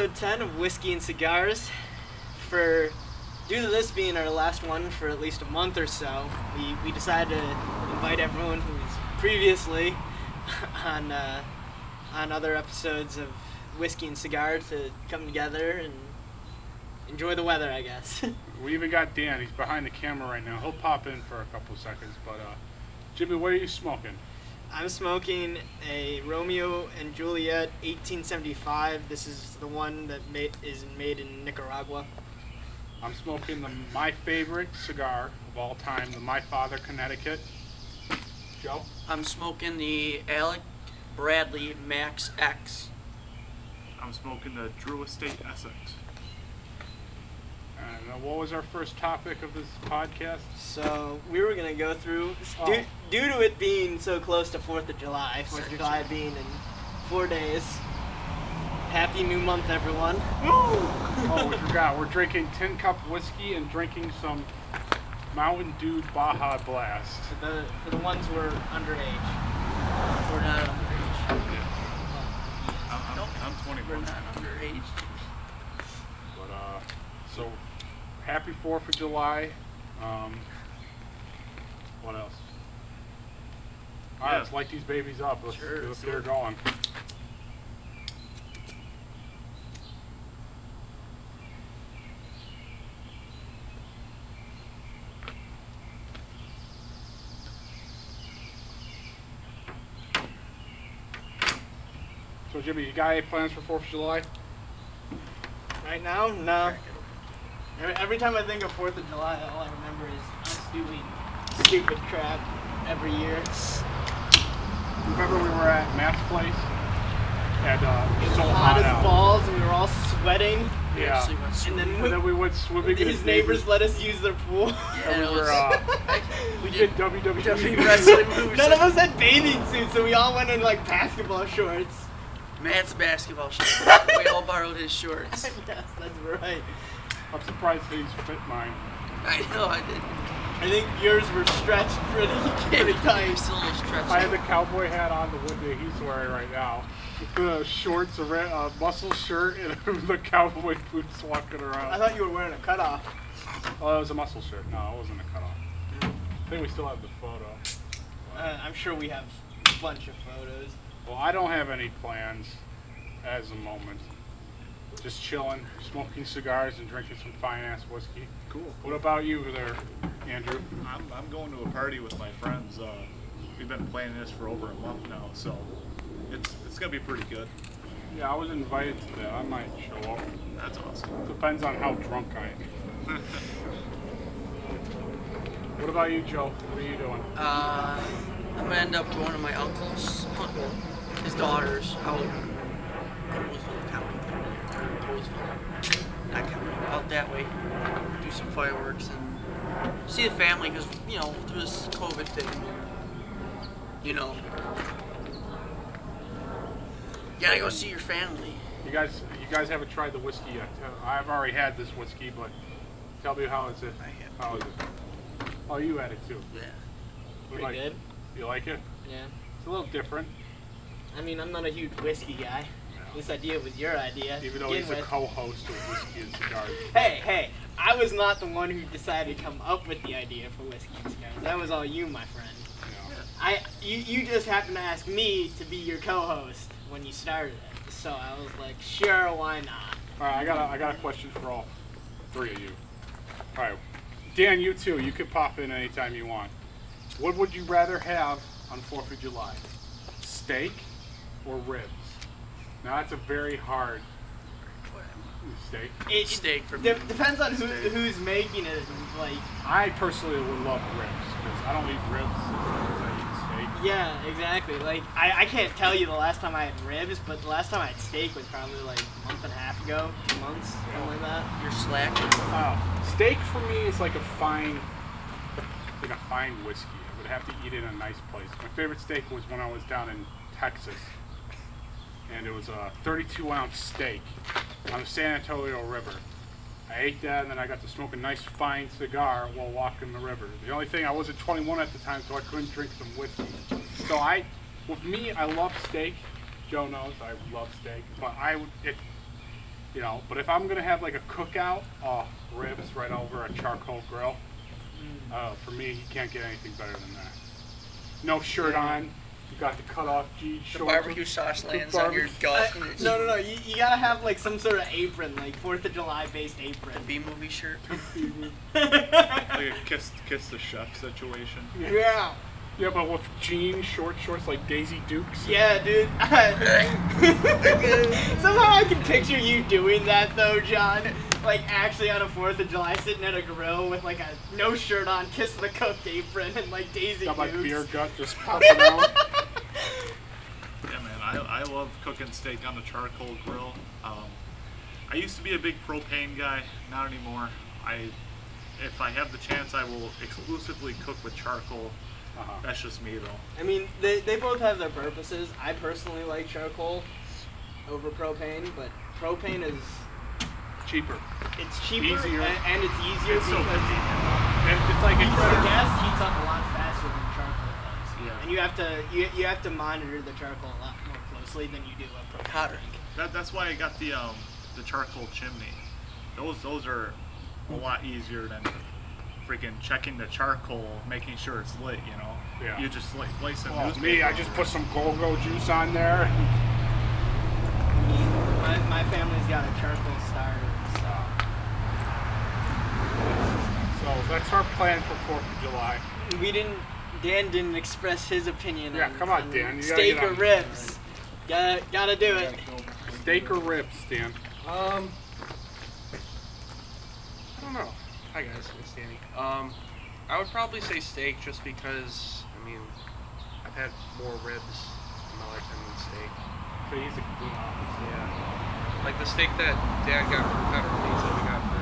episode 10 of Whiskey and Cigars. Due to this being our last one for at least a month or so, we decided to invite everyone who was previously on other episodes of Whiskey and Cigar to come together and enjoy the weather, I guess. We even got Dan. He's behind the camera right now. He'll pop in for a couple of seconds. But Jimmy, what are you smoking? I'm smoking a Romeo and Juliet 1875. This is the one that is made in Nicaragua. I'm smoking my favorite cigar of all time, the My Father Connecticut. Joe? I'm smoking the Alec Bradley Max X. I'm smoking the Drew Estate Essex. And what was our first topic of this podcast? So we were going to go through, due to it being so close to 4th of July, 4th of July being in 4 days. Happy new month, everyone. Woo! Oh, we forgot. We're drinking 10 Cup whiskey and drinking some Mountain Dew Baja Blast. For the ones who are underage. We're not underage. I'm 21. We're not underage. But, so, happy 4th of July. What else? Alright, let's light these babies up. Let's get her going. So Jimmy, you got any plans for 4th of July? Right now? No. Every time I think of 4th of July, all I remember is us doing stupid crap every year. Remember we were at Matt's place? And it was so hot as out. balls, and we were all sweating. Yeah. And then we went swimming. His neighbors let us use their pool. Yeah, we did WWE wrestling moves. None of us had bathing suits, so we all went in like basketball shorts. Matt's basketball shorts. We all borrowed his shorts. Yes, that's right. I'm surprised he's fit mine. I know, I did. I think yours were stretched pretty tight. Still a little stretched. I had the cowboy hat on, the one that he's wearing right now. The shorts, a muscle shirt, and the cowboy boots walking around. I thought you were wearing a cutoff. Oh, it was a muscle shirt. No, it wasn't a cutoff. I think we still have the photo. I'm sure we have a bunch of photos. Well, I don't have any plans as a moment. Just chilling, smoking cigars, and drinking some fine-ass whiskey. Cool. What about you there, Andrew? I'm going to a party with my friends. We've been planning this for over a month now, so it's gonna be pretty good. Yeah, I was invited to that. I might show up. That's awesome. Depends on how drunk I am. What about you, Joe? What are you doing? I'm gonna end up going to my uncle's, his daughter's out Colesville County, not county, out that way. Do some fireworks and see the family because through this COVID thing, you gotta go see your family. You guys haven't tried the whiskey yet. I've already had this whiskey, but tell me how is it? How is it? Oh, you had it too. Yeah. Pretty good. You like it? Yeah. It's a little different. I mean, I'm not a huge whiskey guy. This idea was your idea. Even though he's a co-host of Whiskey and Cigars. Hey, I was not the one who decided to come up with the idea for Whiskey and Cigars. That was all you, my friend. Yeah. You just happened to ask me to be your co-host when you started it. So I was like, sure, why not? All right, I got a question for all three of you. All right, Dan, you too. You can pop in anytime you want. What would you rather have on 4th of July? Steak or ribs? Now that's a very hard steak. Steak for me. Depends on who's making it. Like, I personally would love ribs because I don't eat ribs as I eat steak. Yeah, exactly. Like, I can't tell you the last time I had ribs, but the last time I had steak was probably like a month and a half ago, 2 months, something like that. You're slacking. Steak for me is like a fine whiskey. I would have to eat it in a nice place. My favorite steak was when I was down in Texas, and it was a 32-ounce steak on the San Antonio River. I ate that, and then I got to smoke a nice fine cigar while walking the river. The only thing, I wasn't 21 at the time, so I couldn't drink some whiskey. So with me, I love steak. Joe knows I love steak, but You know, but if I'm gonna have like a cookout, ribs right over a charcoal grill. For me, you can't get anything better than that. No shirt on. You got the cut off jeans, The shorts. barbecue sauce lands on your gut. No. You gotta have like some sort of apron, like 4th of July based apron. A B-movie shirt. Like a kiss the chef situation. Yeah. Yeah, but with jeans, shorts like Daisy Dukes. Yeah, dude. Somehow I can picture you doing that though, John. Like actually on a 4th of July, sitting at a grill with like a no shirt on, kissing the cooked apron, and like Daisy Got my Dukes. beer gut just popping out. Yeah, man, I love cooking steak on the charcoal grill. I used to be a big propane guy, not anymore. If I have the chance, I will exclusively cook with charcoal. That's just me, though. I mean, they both have their purposes. I personally like charcoal over propane, but propane is Cheaper. it's cheaper Easier. and it's easier It's so because And it's like the a gas heats up a lot faster than charcoal does. Yeah. And you have to monitor the charcoal a lot more closely than you do a propane. Hotter. That's why I got the charcoal chimney. Those are a lot easier than freaking checking the charcoal, making sure it's lit. You know. Yeah. You just like lay some Oh, newspaper. me, I just put some go-go juice on there. My family's got a charcoal starter, So that's our plan for 4th of July. so Dan didn't express his opinion. Yeah, come on, Dan, you gotta steak get or on. ribs. Gotta do it. Steak or ribs, Dan? I don't know. Hi guys, it's Danny. I would probably say steak just because, I mean, I've had more ribs in my lifetime than steak. So he's a complete opposite. Yeah. Like the steak that Dad got for federal needs that we got for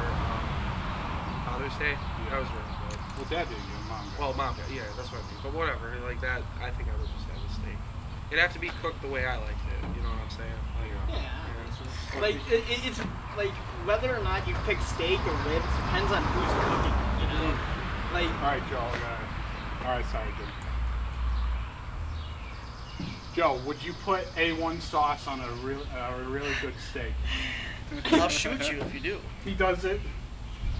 Father's Day, that was really good. Well, Dad did, your mom got Well, Mom got, yeah, that's what I mean. But whatever, like that, I think I would just have a steak. It'd have to be cooked the way I liked it, you know what I'm saying? Like, Yeah. Like it's like whether or not you pick steak or ribs depends on who's cooking. You know. Like All right, Joe. All right, sorry, Joe. Joe, would you put A1 sauce on a really good steak? I'll shoot you if you do. He does it.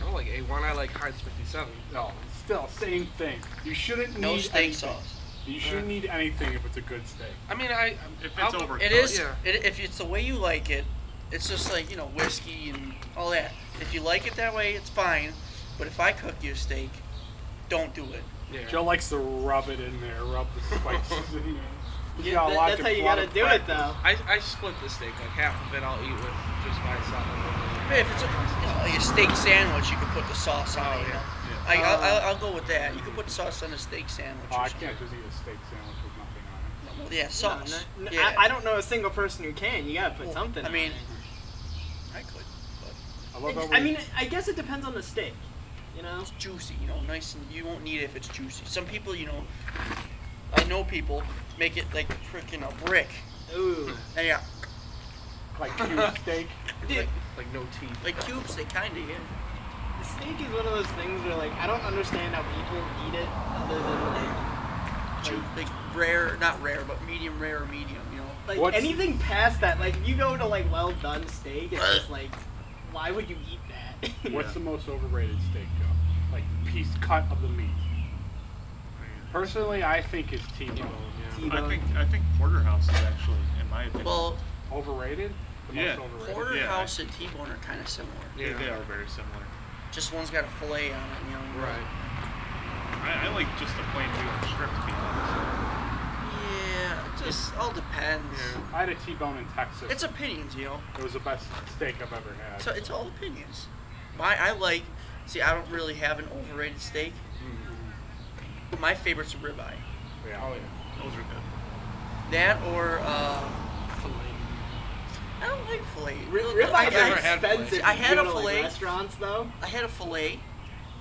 I don't like A1, I like Heinz 57. No, still same thing. You shouldn't need No steak anything. sauce. You shouldn't need anything if it's a good steak. I mean, If it's I'll- overcooked. It is. Yeah. If it's the way you like it, it's just like whiskey and all that. If you like it that way, it's fine. But if I cook you a steak, don't do it. Yeah. Joe likes to rub it in there, rub the spices in there. You yeah, gotta watch that's it how you blood gotta and do it practice. though. I split the steak, like half of it I'll eat with just by itself. Hey, if it's like a steak sandwich, you can put the sauce on Oh, it. You yeah. know? I'll go with that. You can put sauce on a steak sandwich. Oh, or I something. can't just eat a steak sandwich with nothing on it. Well, yeah, sauce. No, Yeah. I don't know a single person who can. You gotta put Well, something. I on mean, it. I could, but I love how I mean, I guess it depends on the steak. You know. it's juicy. Nice and you won't need it if it's juicy. Some people, I know people make it like freaking a brick. Ooh. And yeah, like cube steak. Dude, Like no teeth. like cubes, they kind of the steak is one of those things where like I don't understand how people eat it other than like rare, not rare, but medium rare or medium. like What's- anything past that. Like if you go to like well done steak, it's just like, why would you eat that? What's the most overrated steak, Joe? Like piece cut of the meat. Personally, I think it's T-bone. T-bone. I think porterhouse is actually, in my opinion. Well, Overrated? The Yeah. most overrated. porterhouse and T-bone are kind of similar. they are very similar. Just one's got a fillet on it. Right. I like just a plain New York strip, to be honest. Yeah, it just all depends. I had a T-bone in Texas. It's opinions, It was the best steak I've ever had. So it's all opinions. See, I don't really have an overrated steak. But my favorite's a ribeye. Yeah. Oh yeah. Those are good. That or I don't like filet. Ribeye I never are had expensive. filet. I had You a go to, like, filet. restaurants though. I had a fillet,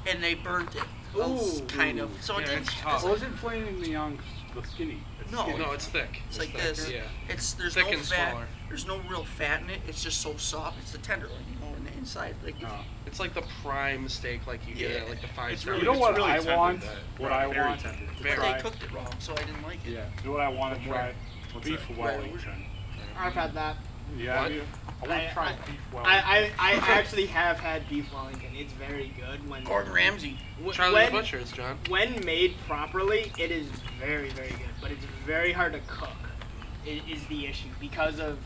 and they burnt it. Ooh. Kind of. So it Yeah, didn't. it's tough. Well, isn't flaying the young, the skinny? It's No. skinny. No, it's thick. It's like thicker. this. Yeah. There's Thick no and fat. smaller. There's no real fat in it. It's just so soft. It's the tenderloin, in the inside. Like No. It's like the prime steak, like you get Yeah. at like the It's five-star. really- You know what really I tender, want? that- What I very want tender. to but try? they cooked it wrong, so I didn't like it. Yeah. You know what I want to try? What's Beef that? Wellington. I've had that. Yeah, What? I want to try beef Wellington. I actually have had beef Wellington. It's very good when Gordon Ramsay. Charlie the Butcher's, John. When made properly, it is very, very good. But it's very hard to cook. Is the issue because of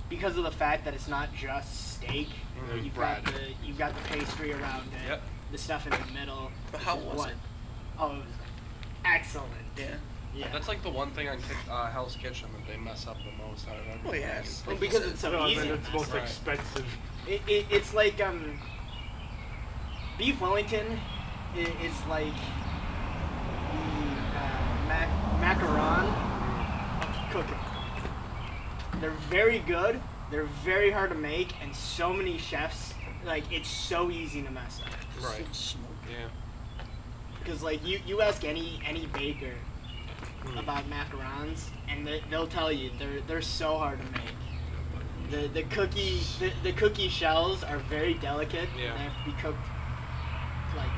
the fact that it's not just steak. Mm, You've got the pastry around it. Yep. The stuff in the middle. But how which is was what- it? Oh, it was excellent. Yeah. Yeah. That's like the one thing on Hell's Kitchen that they mess up the most out of everything. Oh, yes. Well, because it's so No, easy. then it's most Right. expensive. It's like beef Wellington is like the macaron of cooking. They're very good. They're very hard to make, and so many chefs it's so easy to mess up. Right. Smoke. Yeah. Because you ask any baker about macarons, and they'll tell you they're so hard to make. The cookie shells are very delicate. Yeah. They have to be cooked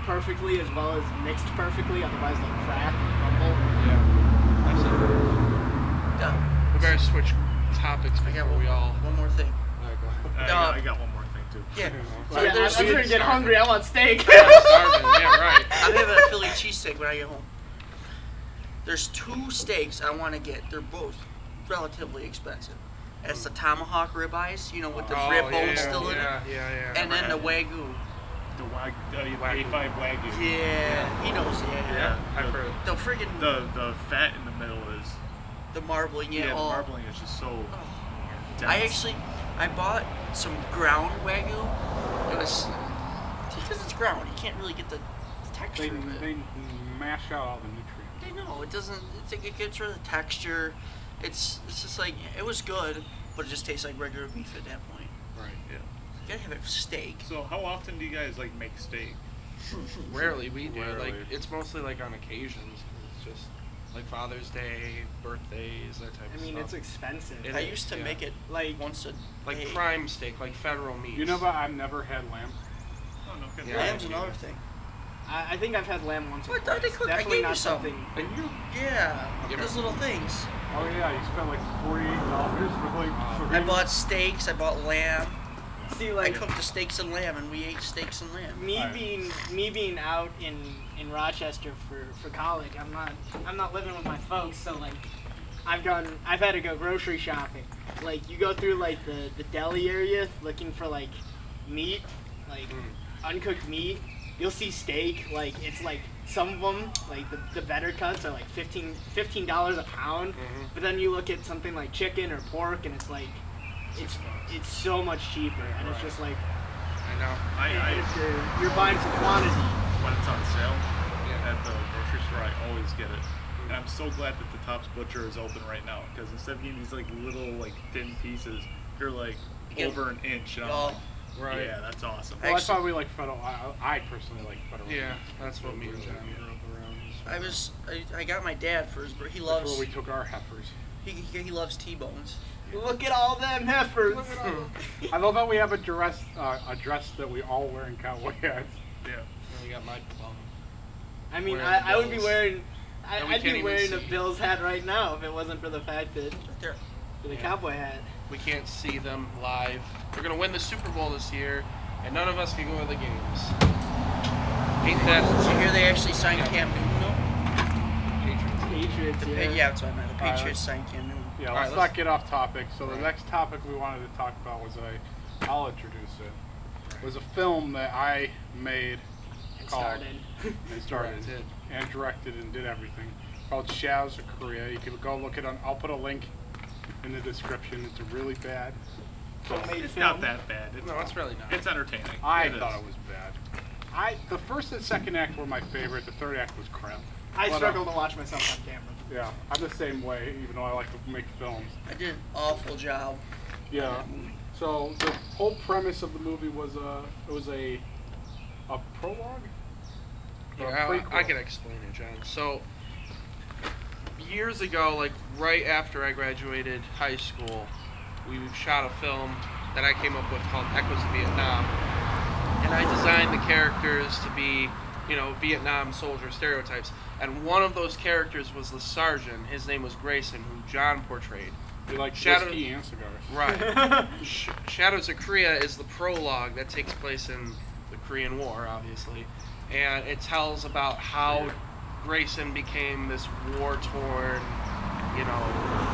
perfectly as well as mixed perfectly, otherwise they'll crack and crumble. Yeah. Absolutely. Done. We better switch topics I got before we all. one more thing. All right, go ahead. I got one more thing too. Yeah. So yeah, there's- I'm gonna get hungry. I want steak. I'm starving. Yeah, right. I'm having a Philly cheesesteak when I get home. There's two steaks I want to get. They're both relatively expensive. It's the tomahawk ribeyes, with the rib bone still in it, Yeah. and then the wagyu. The A5 Wagyu. Yeah, he knows. Yeah. Yeah. I've heard. The friggin' The fat in the middle is the marbling. Yeah. the oh. marbling is just so Oh. dense. I bought some ground wagyu. It was because it's ground. You can't really get the texture They, of it. they mash out all the nutrients. I know it doesn't. It gets rid of the texture. It's just like it was good, but it just tastes like regular beef at that point. Right. Yeah. You gotta have a steak. So how often do you guys make steak? Rarely we do. Rarely. Like it's mostly like on occasions. It's just like Father's Day, birthdays, that type I of mean, stuff. it's expensive. It I is, used to yeah. make it Like- once a like day. prime steak, like federal meats. You know, but I've never had lamb. Oh no, kidding. Yeah. Lamb's another thing. I think I've had lamb once or What? twice. They cook- I Definitely gave you not some. something. And you? Yeah, Yeah. those little things. Oh yeah, you spent like $48 for like. I bought steaks. I bought lamb. See, I cooked the steaks and lamb, and we ate steaks and lamb. me being out in Rochester for college, I'm not living with my folks, so I've had to go grocery shopping. Like you go through like the deli area looking for like meat, like uncooked meat. You'll see steak, it's like some of them, like the better cuts are like $15 a pound. But then you look at something like chicken or pork, and it's like it's so much cheaper, and it's just like I know. you're buying some quantity. When it's on sale at the grocery store, I always get it. And I'm so glad that the Tops Butcher is open right now, because instead of getting these little thin pieces, they're get- over an inch. And I'm Oh, like, Right. yeah, that's awesome. Well, I thought we like federal. I personally like federal. Yeah, that's what me and John grew up around. I got my dad for his birthday. He That's loves where we took our heifers. he loves T-bones. Look at all them heifers. I love how we have a dress that we all wear in cowboy hats. Yeah. And we got my plum. I mean, Wearing the I would be Bills. wearing. And we I'd can't be even wearing a see. Bills hat right now if it wasn't for the fact that Right there. for the Yeah. cowboy hat. We can't see them live. We're gonna win the Super Bowl this year, and none of us can go to the games. Ain't Did that you hear they actually signed Cam Newton? though? Patriots, Yeah, yeah. that's what I meant. The Patriots signed Cam Newton. Yeah, All let's right, not get off topic. So the Right. next topic we wanted to talk about was I'll introduce it. Was a film that I made It called started. and started Right, did. and directed and did everything called Shadows of Korea. You can go look it on. I'll put a link in the description. It's really bad. Homemade It's film. not that bad. No, it's really not. It's entertaining. I It is. thought it was bad. The first and second act were my favorite. The third act was crap. I But, struggle to watch myself on camera. Yeah, I'm the same way, even though I like to make films. I did an awful job. Yeah. So the whole premise of the movie was it was a prologue. Or a Yeah, prequel? I can explain it, John. So, years ago, like right after I graduated high school, we shot a film that I came up with called Echoes of Vietnam. And I designed the characters to be, Vietnam soldier stereotypes. And one of those characters was the sergeant. His name was Grayson, who John portrayed. You like Shadow- whiskey and cigars. Right. Shadows of Korea is the prologue that takes place in the Korean War, obviously, and it tells about how Grayson became this war-torn, you know,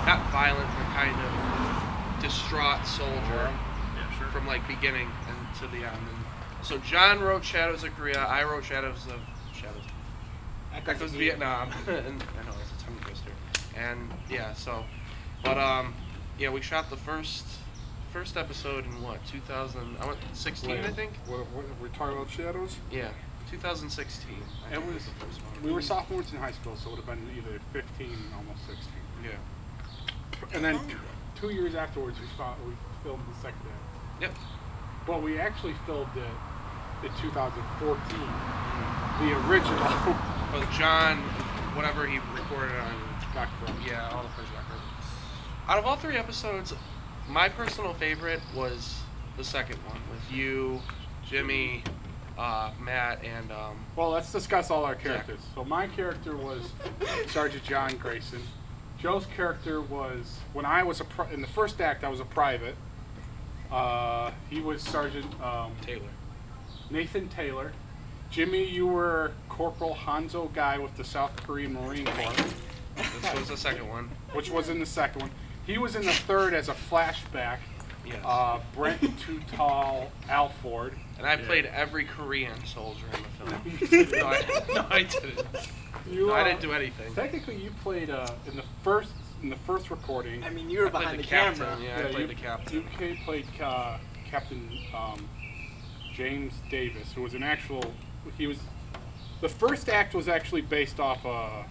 not violent, but kind of distraught soldier Yeah, sure. from like beginning and to the end. And so John wrote Shadows of Korea. I wrote Shadows. Echoes of Vietnam. And I know it's a tongue twister. And yeah, so, but yeah, we shot the first episode in what 2016, I think. What, we're talking about Shadows? Yeah, 2016. I It think was. the first one. We were sophomores in high school, so it would have been either 15, almost 16. Yeah. And then 2 years afterwards, we filmed the second half. Yep. Well, we actually filmed it in 2014, the original. But John, whatever he recorded on, Back from. yeah, all the first records. Out of all 3 episodes, my personal favorite was the second one with you, Jimmy, Matt, and Well, let's discuss all our characters. So my character was Sergeant John Grayson. Joe's character was, when I was in the first act, I was a private. He was Sergeant Taylor. Nathan Taylor. Jimmy, you were Corporal Hanzo Guy with the South Korean Marine Corps, This was the second one. which was in the second one. He was in the third as a flashback. Yes. Brent Too Tall Alford. And I played every Korean soldier in the film. no, I didn't. I didn't do anything. Technically, you played in the first recording. I mean, you were I played behind the the captain. camera. Yeah, I played the captain. You played Captain James Davis, who was an actual. He was. The first act was actually based off a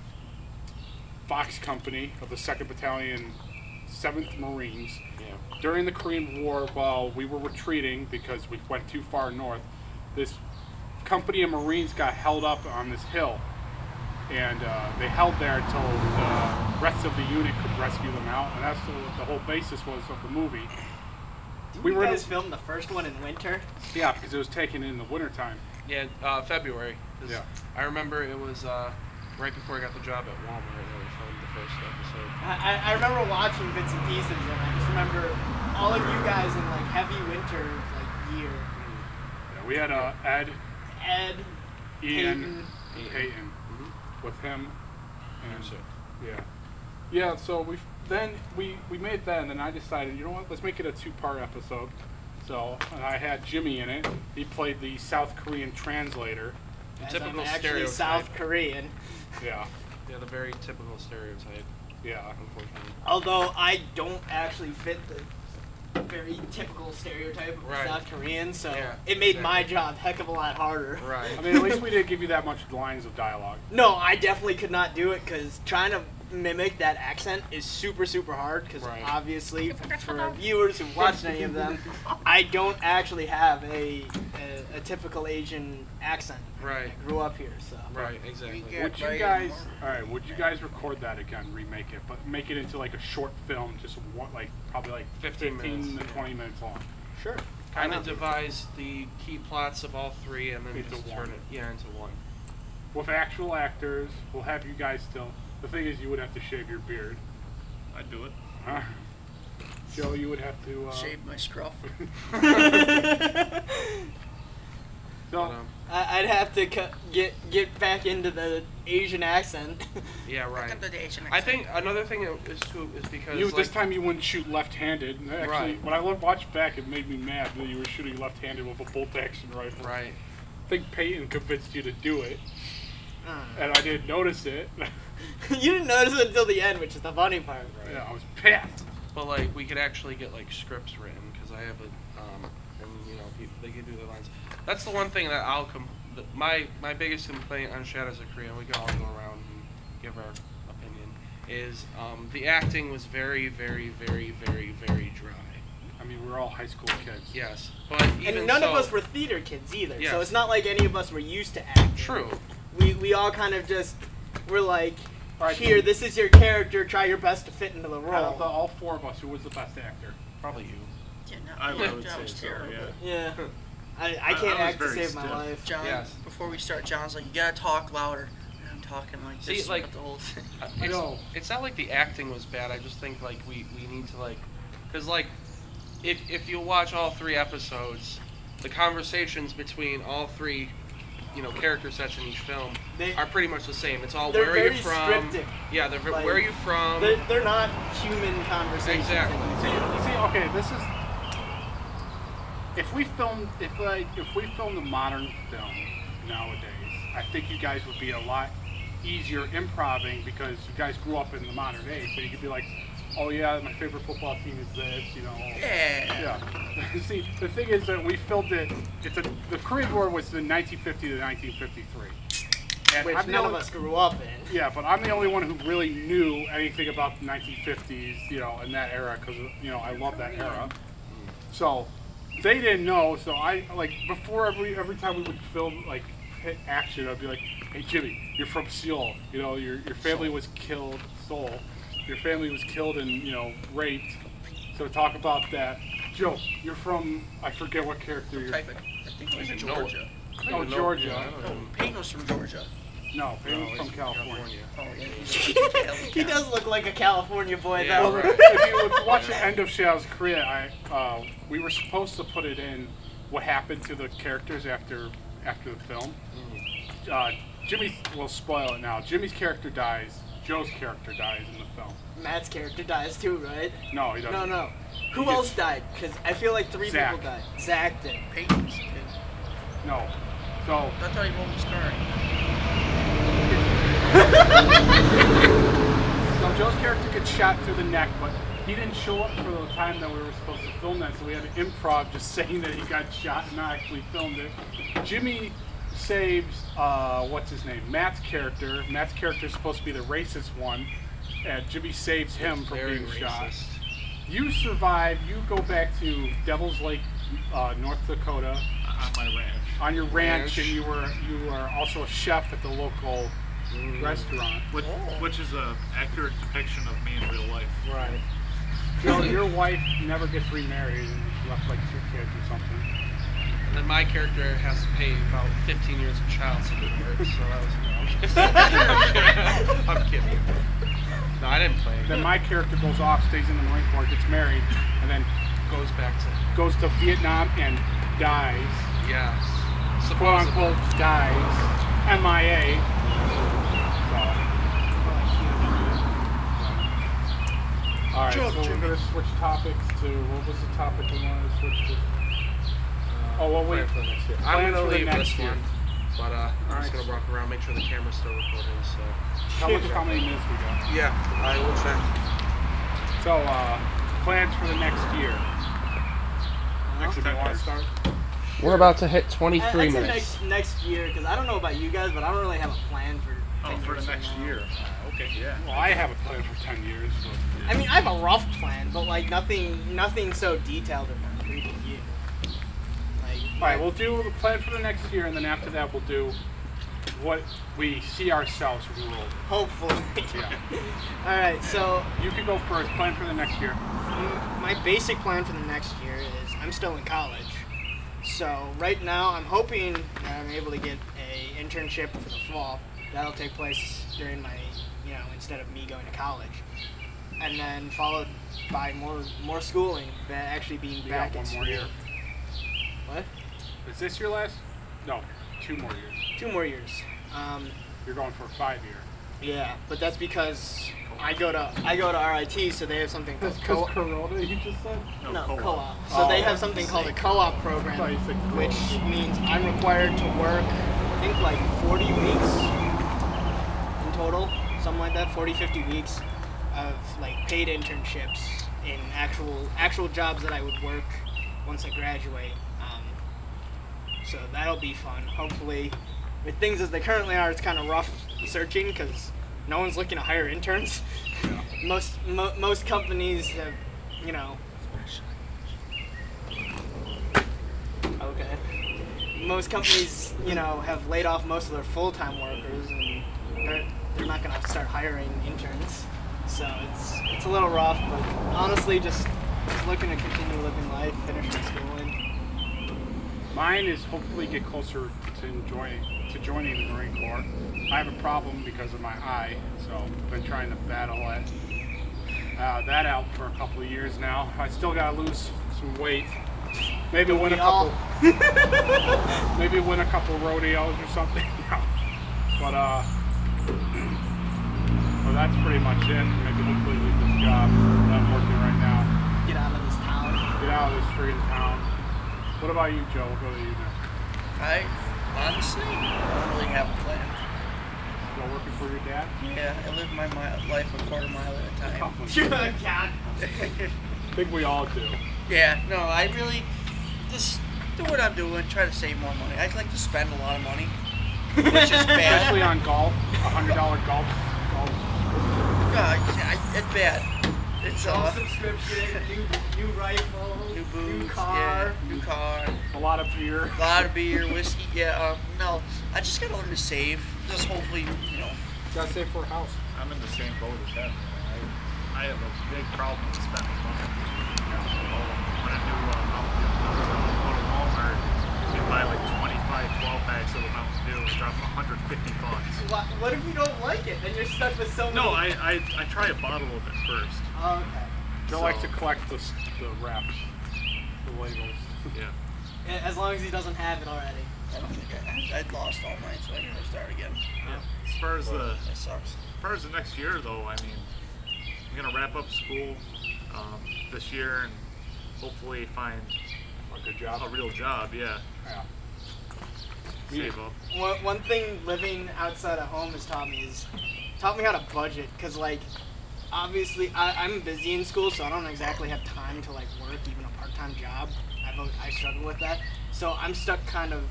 Fox Company of the 2nd Battalion, 7th Marines. Yeah. During the Korean War, while we were retreating because we went too far north, this company of Marines got held up on this hill, and they held there until the rest of the unit could rescue them out, and that's what the whole basis was of the movie. Did We you were- guys film the first one in winter? Yeah, because it was taken in the wintertime. Yeah, February. 'Cause Yeah. I remember it was right before I got the job at Walmart that we filmed the first episode. I remember watching bits and pieces, and I just remember all of you guys in like heavy winter like year. Yeah, we had Ed, Ed, Ian, Peyton. Peyton with him, and So, yeah. So we made that, and then I decided, you know what, let's make it a 2-part episode. So I had Jimmy in it. He played the South Korean translator. the As typical I'm actually stereotype. South Korean. Yeah, Yeah, the very typical stereotype, yeah. unfortunately. Although I don't actually fit the very typical stereotype of Right. South Korean, so Yeah, it made my exactly. job a heck of a lot harder. Right. I mean, at least we didn't give you that much lines of dialogue. No, I definitely could not do it because trying to mimic that accent is super, super hard because Right. obviously for our viewers who've watched any of them, I don't actually have a typical Asian accent. Right. I grew up here, so. Right, exactly. Yeah. Would you right, guys, more. all right? Would you guys record that again, remake it, but make it into like a short film, just one, like probably like 15 minutes, to yeah. 20 minutes long? Sure. Kind of devise the key plots of all 3 and then Into just one. turn it into one. With actual actors, we'll have you guys still. The thing is, you would have to shave your beard. I'd do it. Joe, you would have to. Shave my scruff. So, But, I'd have to get back into the Asian accent. yeah, right. Look at the Asian I accent. think another thing is too is because you like, this time you wouldn't shoot left-handed. Actually, Right. when I watched back, it made me mad that you were shooting left-handed with a bolt-action rifle. right. I think Peyton convinced you to do it, Uh, and I didn't notice it. you didn't notice it until the end, which is the funny part. Yeah, I was pissed. But like we could actually get like scripts written because I have a and you know they can do the lines. That's the one thing that my biggest complaint on Shadows of Korea, and we can all go around and give our opinion, is the acting was very, very, very, very, very dry. I mean, we're all high school kids. Yes, but even And none of so- us were theater kids either, Yes. so it's not like any of us were used to acting. True. We all kind of just were like, Right. here, this is your character, try your best to fit into the Out role. of all 4 of us, who was the best actor? Probably you. Yeah, no, I would that say was so, terrible. yeah. Yeah. I I can't was act to very save my stiff. life. John, Yes. before we start, John's like, you gotta talk louder. And I'm talking like See, this like, about the whole thing. It's not like the acting was bad. I just think like we need to like, because like, if you watch all 3 episodes, the conversations between all 3, character sets in each film are pretty much the same. It's all they're where are you very from? scripted. Yeah, Like, where are you from? They're not human conversations. Exactly. See, okay, this is if we filmed a modern film nowadays, I think you guys would be a lot easier improving because you guys grew up in the modern age. So you could be like, oh yeah, my favorite football team is this, Yeah. See, the thing is that we filmed it. The Korean War was in 1950 to 1953. And Which none of us grew up in. Yeah, but I'm the only one who really knew anything about the 1950s, in that era, because I love that era. So they didn't know. So I before every time we would film hit action, I'd be like, "Hey Jimmy, you're from Seoul. Your family was killed. Seoul. Your family was killed and raped. So talk about that. Joe, you're from I forget what character you're. I think it was Georgia. Oh, Georgia. No, Peyton was from Georgia. No, Peyton's from California. Oh, yeah. He does look like a California boy, Yeah, though. right. If you watch the end of Shao's Korea, we were supposed to put it in what happened to the characters after the film. Jimmy will spoil it now. Jimmy's character dies. Joe's character dies in the film. Matt's character dies too, right? No, he doesn't. No. Who else died? Because I feel like 3 Zach. people died. Zach did. Peyton's kid. No. So That's how he rolled his car. So Joe's character gets shot through the neck, but he didn't show up for the time that we were supposed to film that, so we had to improv just saying that he got shot and not actually filmed it. Jimmy saves, what's his name? Matt's character. Matt's character is supposed to be the racist one, and Jimmy saves him from Very being racist. shot. You survive, you go back to Devil's Lake, North Dakota. On my ranch. On your ranch, and you were also a chef at the local restaurant. Which is a accurate depiction of me in real life. Right. So your wife never gets remarried and left like 2 kids or something. And then my character has to pay about 15 years of child support, so that was I'm kidding. No, I didn't play. Then my character goes off, stays in the Marine Corps, gets married, and then goes to Vietnam and dies. Yes. Quote unquote dies. MIA. Alright, so we're going to switch topics to, what was the topic we wanted to switch to? Plan for the next year. I'm Plan going for to the leave next this year. one, but I'm just going to walk around, make sure the camera's still recording, so. How many minutes we got? Yeah, I will check. So, plans for the next year. Next, if you want to start? We're about to hit 23 I'd say minutes. next year, because I don't know about you guys, but I don't really have a plan for 10 For years the next from now. year. Okay, yeah. Well, I have a plan for 10 years. But I mean, I have a rough plan, but nothing so detailed or concrete as you. Alright, we'll do the plan for the next year, and then after that we'll do what we see ourselves from the world. Hopefully. Yeah. Alright, so You can go first. Plan for the next year. my basic plan for the next year is I'm still in college. So right now I'm hoping that I'm able to get a internship for the fall. That'll take place during my, instead of me going to college. And then followed by more schooling, than actually being You back got in one school. more year. What? Is this your last? No, 2 more years. 2 more years. You're going for a 5-year. Yeah, but that's because I go to RIT, so they have something called co-op. Corona, you just said? No, co-op. co-op. So they have something called a co-op program, thought you said co-op. which means I'm required to work, I think like 40 weeks in total, something like that, 40, 50 weeks of like paid internships in actual jobs that I would work once I graduate. So that'll be fun. Hopefully, with things as they currently are, it's kind of rough searching because no one's looking to hire interns. Most companies have, Okay. Most companies, have laid off most of their full-time workers, and they're not gonna start hiring interns. So it's a little rough, but honestly, just looking to continue living life, finish my schooling. Mine is hopefully get closer to joining the Marine Corps. I have a problem because of my eye, so I've been trying to battle that out for a couple of years now. I still gotta lose some weight. Maybe win a couple. Maybe win a couple rodeos or something. But well, that's pretty much it. Maybe hopefully leave this job that I'm working right now. Get out of this town. Get out of this freaking town. What about you, Joe? What do you do? I honestly don't really have a plan. Still working for your dad? Yeah, I live my life a quarter mile at a time. God. I think we all do. Yeah, no, I really just do what I'm doing, try to save more money. I like to spend a lot of money, which is bad. Especially on golf, $100 golf. It's bad. It's subscription, new rifle, new boots, new car. yeah, new car, A lot of beer. a lot of beer, whiskey. Yeah, no, I just gotta learn to save. Just hopefully, Gotta save for a house. I'm in the same boat as that. I have a big problem with spending money. When a new Mountain Dew comes out, I'll go to Walmart and buy like 25 12 packs of the Mountain Dew and drop $150. What if you don't like it? Then you're stuck with so many. No, I try a bottle of it first. Oh, okay. Joe likes to collect the wraps, the labels. Yeah. As long as he doesn't have it already. I don't think I'd lost all mine, so I gotta start again. As far as That sucks. the next year, though, I mean, I'm gonna wrap up school this year and hopefully find A good job. a real job. Yeah. Yeah. Save up. One thing living outside of home has taught me how to budget. Cause like, obviously I'm busy in school, so I don't exactly have time to like work even a part-time job. I struggle with that. So I'm stuck kind of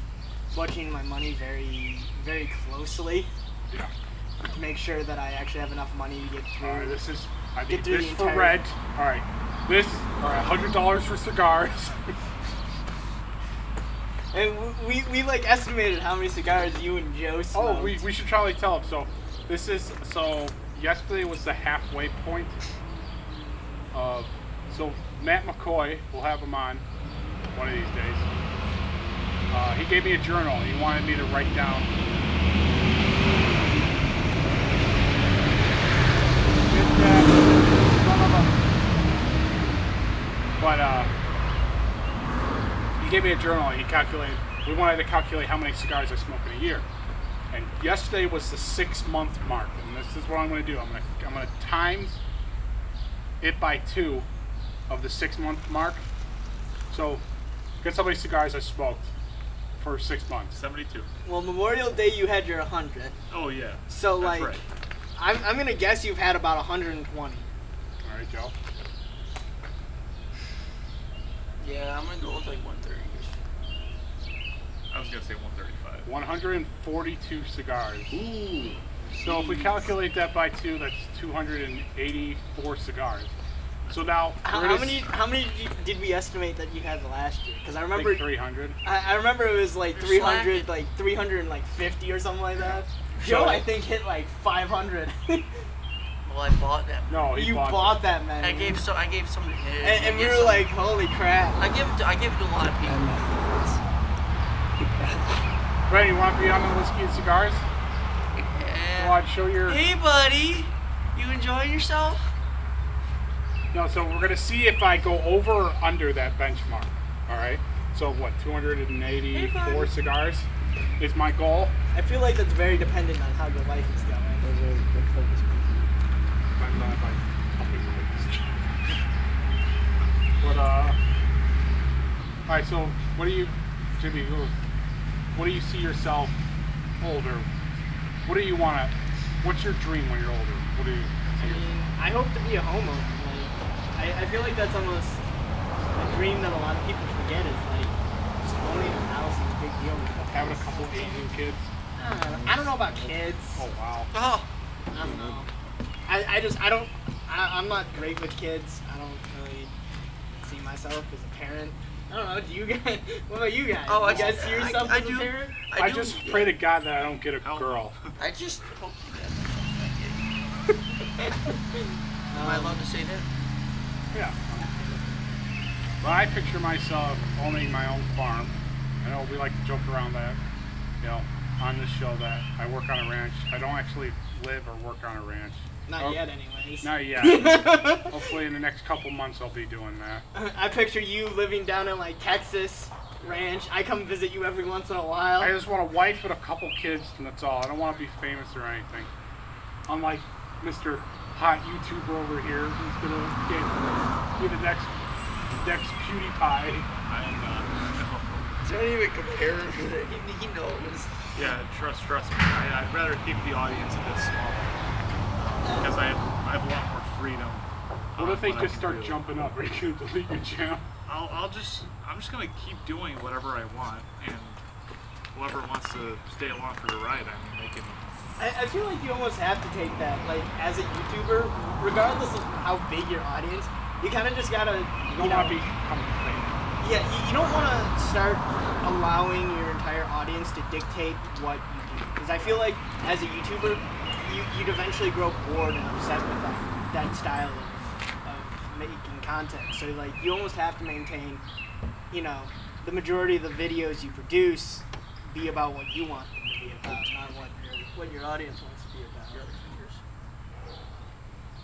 budgeting my money very, very closely. Yeah. To make sure that I actually have enough money to get through. All right, this is. I Get need through this the for entire- red. All right. This. All right. $100 for cigars. And we like estimated how many cigars you and Joe smoked. Oh, we should probably tell them. So this is yesterday was the halfway point of so Matt McCoy, we'll have him on one of these days. He gave me a journal. He wanted me to write down. But he gave me a journal and he calculated. We wanted to calculate how many cigars I smoke in a year. And yesterday was the 6-month mark, and this is what I'm going to do. I'm going to times it by 2 of the 6-month mark. So, guess how many cigars I smoked for 6 months? 72. Well, Memorial Day you had your 100. Oh yeah. So That's like, right. I'm gonna guess you've had about 120. All right, Joe. Yeah, I'm gonna go with like 130. I was gonna say 135. 142 cigars. Ooh. So if we calculate that by 2, that's 284 cigars. So now How many did we estimate that you had last year? Because I I remember think 300. I remember it was like You're 300, slacking. like 350 or something like that. So- Joe, I think hit like 500. Well, I bought them. No, he You bought bought that many. I gave some to him. and we were like, holy crap. I give it to a lot of people. Brandon, you want to be on the whiskey and cigars? Yeah. Go on, show your. Hey, buddy, you enjoying yourself? No, so we're gonna see if I go over or under that benchmark. All right. So what? 284 cigars is my goal. I feel like that's very dependent on how your life is going. But all right. So what do you, Jimmy? What do you see yourself older? What do you want to? What's your dream when you're older? What do you? I mean, I hope to be a homeowner. Like, I feel like that's almost a dream that a lot of people forget is like just owning a house is a big deal. Having a couple Asian kids. I don't know about kids. Oh wow. Oh, I don't know. I'm not great with kids. I don't really see myself as a parent. I don't know. Do you guys? What about you guys? Oh, you guys see yourself I as do. a parent? I do, just yeah. pray to God that I don't get a girl. I just hope you get Am I allowed to say that? Yeah. But I picture myself owning my own farm I know we like to joke around that, you know, on this show that I work on a ranch. I don't actually live or work on a ranch. Not yet, anyways. Not yet. Hopefully in the next couple months I'll be doing that. I picture you living down in like Texas ranch. I come visit you every once in a while. I just want a wife with a couple kids, and that's all. I don't want to be famous or anything. Unlike Mr. Hot YouTuber over here, who's gonna be the next PewDiePie. I am not. No. Don't even compare him to that. He knows. Yeah, trust me. I'd rather keep the audience a bit small because I have a lot more freedom. What if they when I just can start do it. jumping up? Are you gonna delete your channel? I'm just gonna keep doing whatever I want, and whoever wants to stay along for the ride, I mean, they can. I feel like you almost have to take that, like, as a YouTuber, regardless of how big your audience, you kind of just gotta, You don't want to become fake. Yeah, you don't want to start allowing your entire audience to dictate what you do. Because I feel like, as a YouTuber, you'd eventually grow bored and upset with that style of making content. So, like, you almost have to maintain, you know, the majority of the videos you produce be about what you want them to be about, not what your audience wants to be about.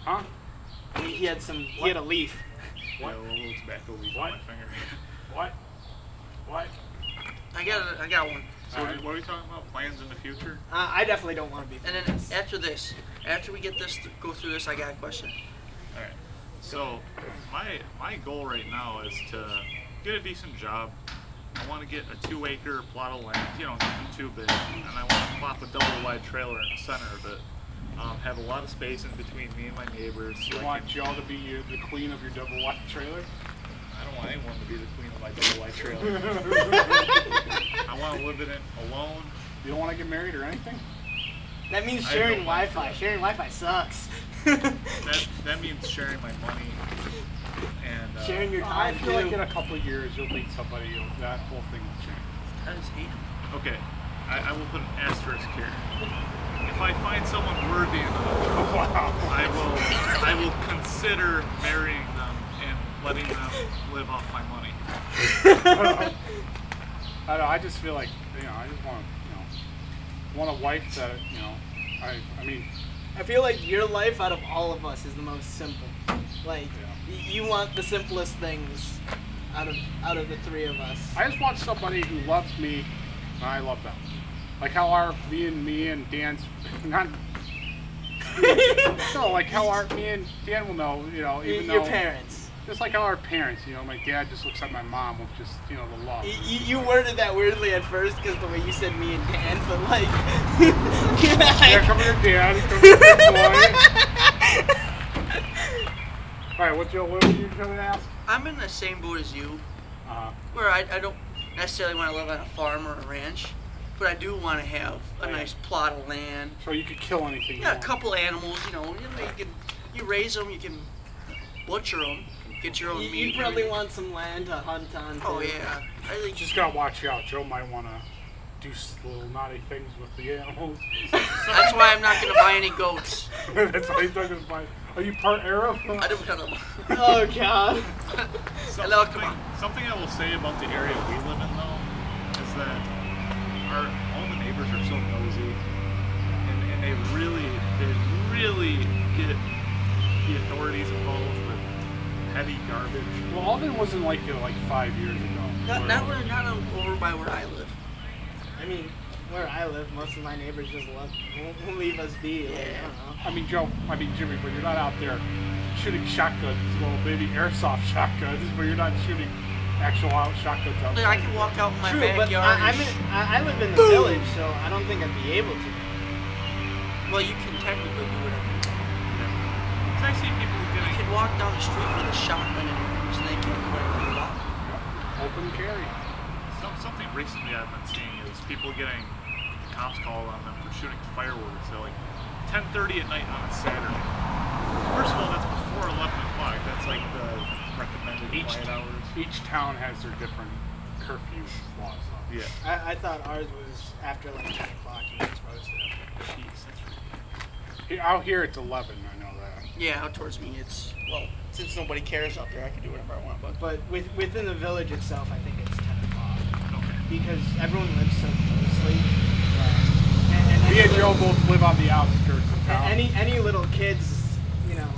Huh? He had a leaf. Yeah, a little tobacco leaf What? on my finger. What? I got one. So what are we talking about? Plans in the future? I definitely don't want to be And famous. then after we get this, go through this, I got a question. All right. So my goal right now is to get a decent job. I want to get a 2-acre plot of land, you know, nothing too big, and I want to plop a double-wide trailer in the center of it. Have a lot of space in between me and my neighbors. You want Joe to be the queen of your double-wide trailer? I don't want anyone to be the queen of my double-wide trailer. I want to live in it alone. You don't want to get married or anything? That means I sharing don't like Wi-Fi. that. Sharing Wi-Fi sucks. That means sharing my money and Sharing your I time feel like in too. a couple of years you'll meet somebody, that whole thing will change. That is hate. Okay, I will put an asterisk here. If I find someone worthy enough, Wow. I will consider marrying them and letting them live off my money. I don't know, I just feel like, I just want a wife that, I mean, I feel like your life out of all of us is the most simple. Like, you want the simplest things out of the three of us. I just want somebody who loves me and I love them. Like how me and Dan's, not, no, like how me and Dan will know, even Your though, parents. just like how our parents, my dad just looks at my mom with just, the love. You worded that weirdly at first because the way you said me and Dan, but like... Yeah, come here, Dad. Come here, big boy. Alright, what were you trying to ask? I'm in the same boat as you, where I don't necessarily want to live on a farm or a ranch, but I do want to have a nice plot of land. So you could kill anything you Yeah, a want. couple animals, you raise them, you can butcher them, get your own meat. You probably want some land to hunt on. Oh too. yeah, I think Just gotta watch out. Joe might want to do little naughty things with the animals. that's why I'm not gonna buy any goats. That's why he's not gonna buy. Are you part Arab? I don't have them. Oh god. Hello, come on. Something I will say about the area we live in, though, is that all the neighbors are so nosy, and they really get the authorities involved with heavy garbage. Well, Alden wasn't like 5 years ago. Not over by where I live. I mean, where I live, most of my neighbors just won't leave us be. Like, I don't know. Jimmy, but you're not out there shooting shotguns, little baby airsoft shotguns, but you're not shooting actual shotguns out Like, there. I can walk out in my True, but backyard. I live in the village, so I don't think I'd be able to. Well, you can technically do whatever you want. So I see people You getting can walk down the street with a shotgun and so they can't do whatever they want. Open carry. something recently I've been seeing is people getting the cops called on them for shooting fireworks at like 10:30 at night on a Saturday. First of all, that's before 11 o'clock. That's like the recommended quiet hours. Each town has their different curfew laws. Yeah. I thought ours was after like 10 o'clock you were supposed to. Jeez, that's ridiculous. Out here it's 11, I know that. Yeah, out towards me it's, well, since nobody cares out there, I can do whatever I want. But But within the village itself, I think it's 10 o'clock. Okay. because everyone lives so closely. Me and Joe both live on the outskirts of town. Any little kids, you know,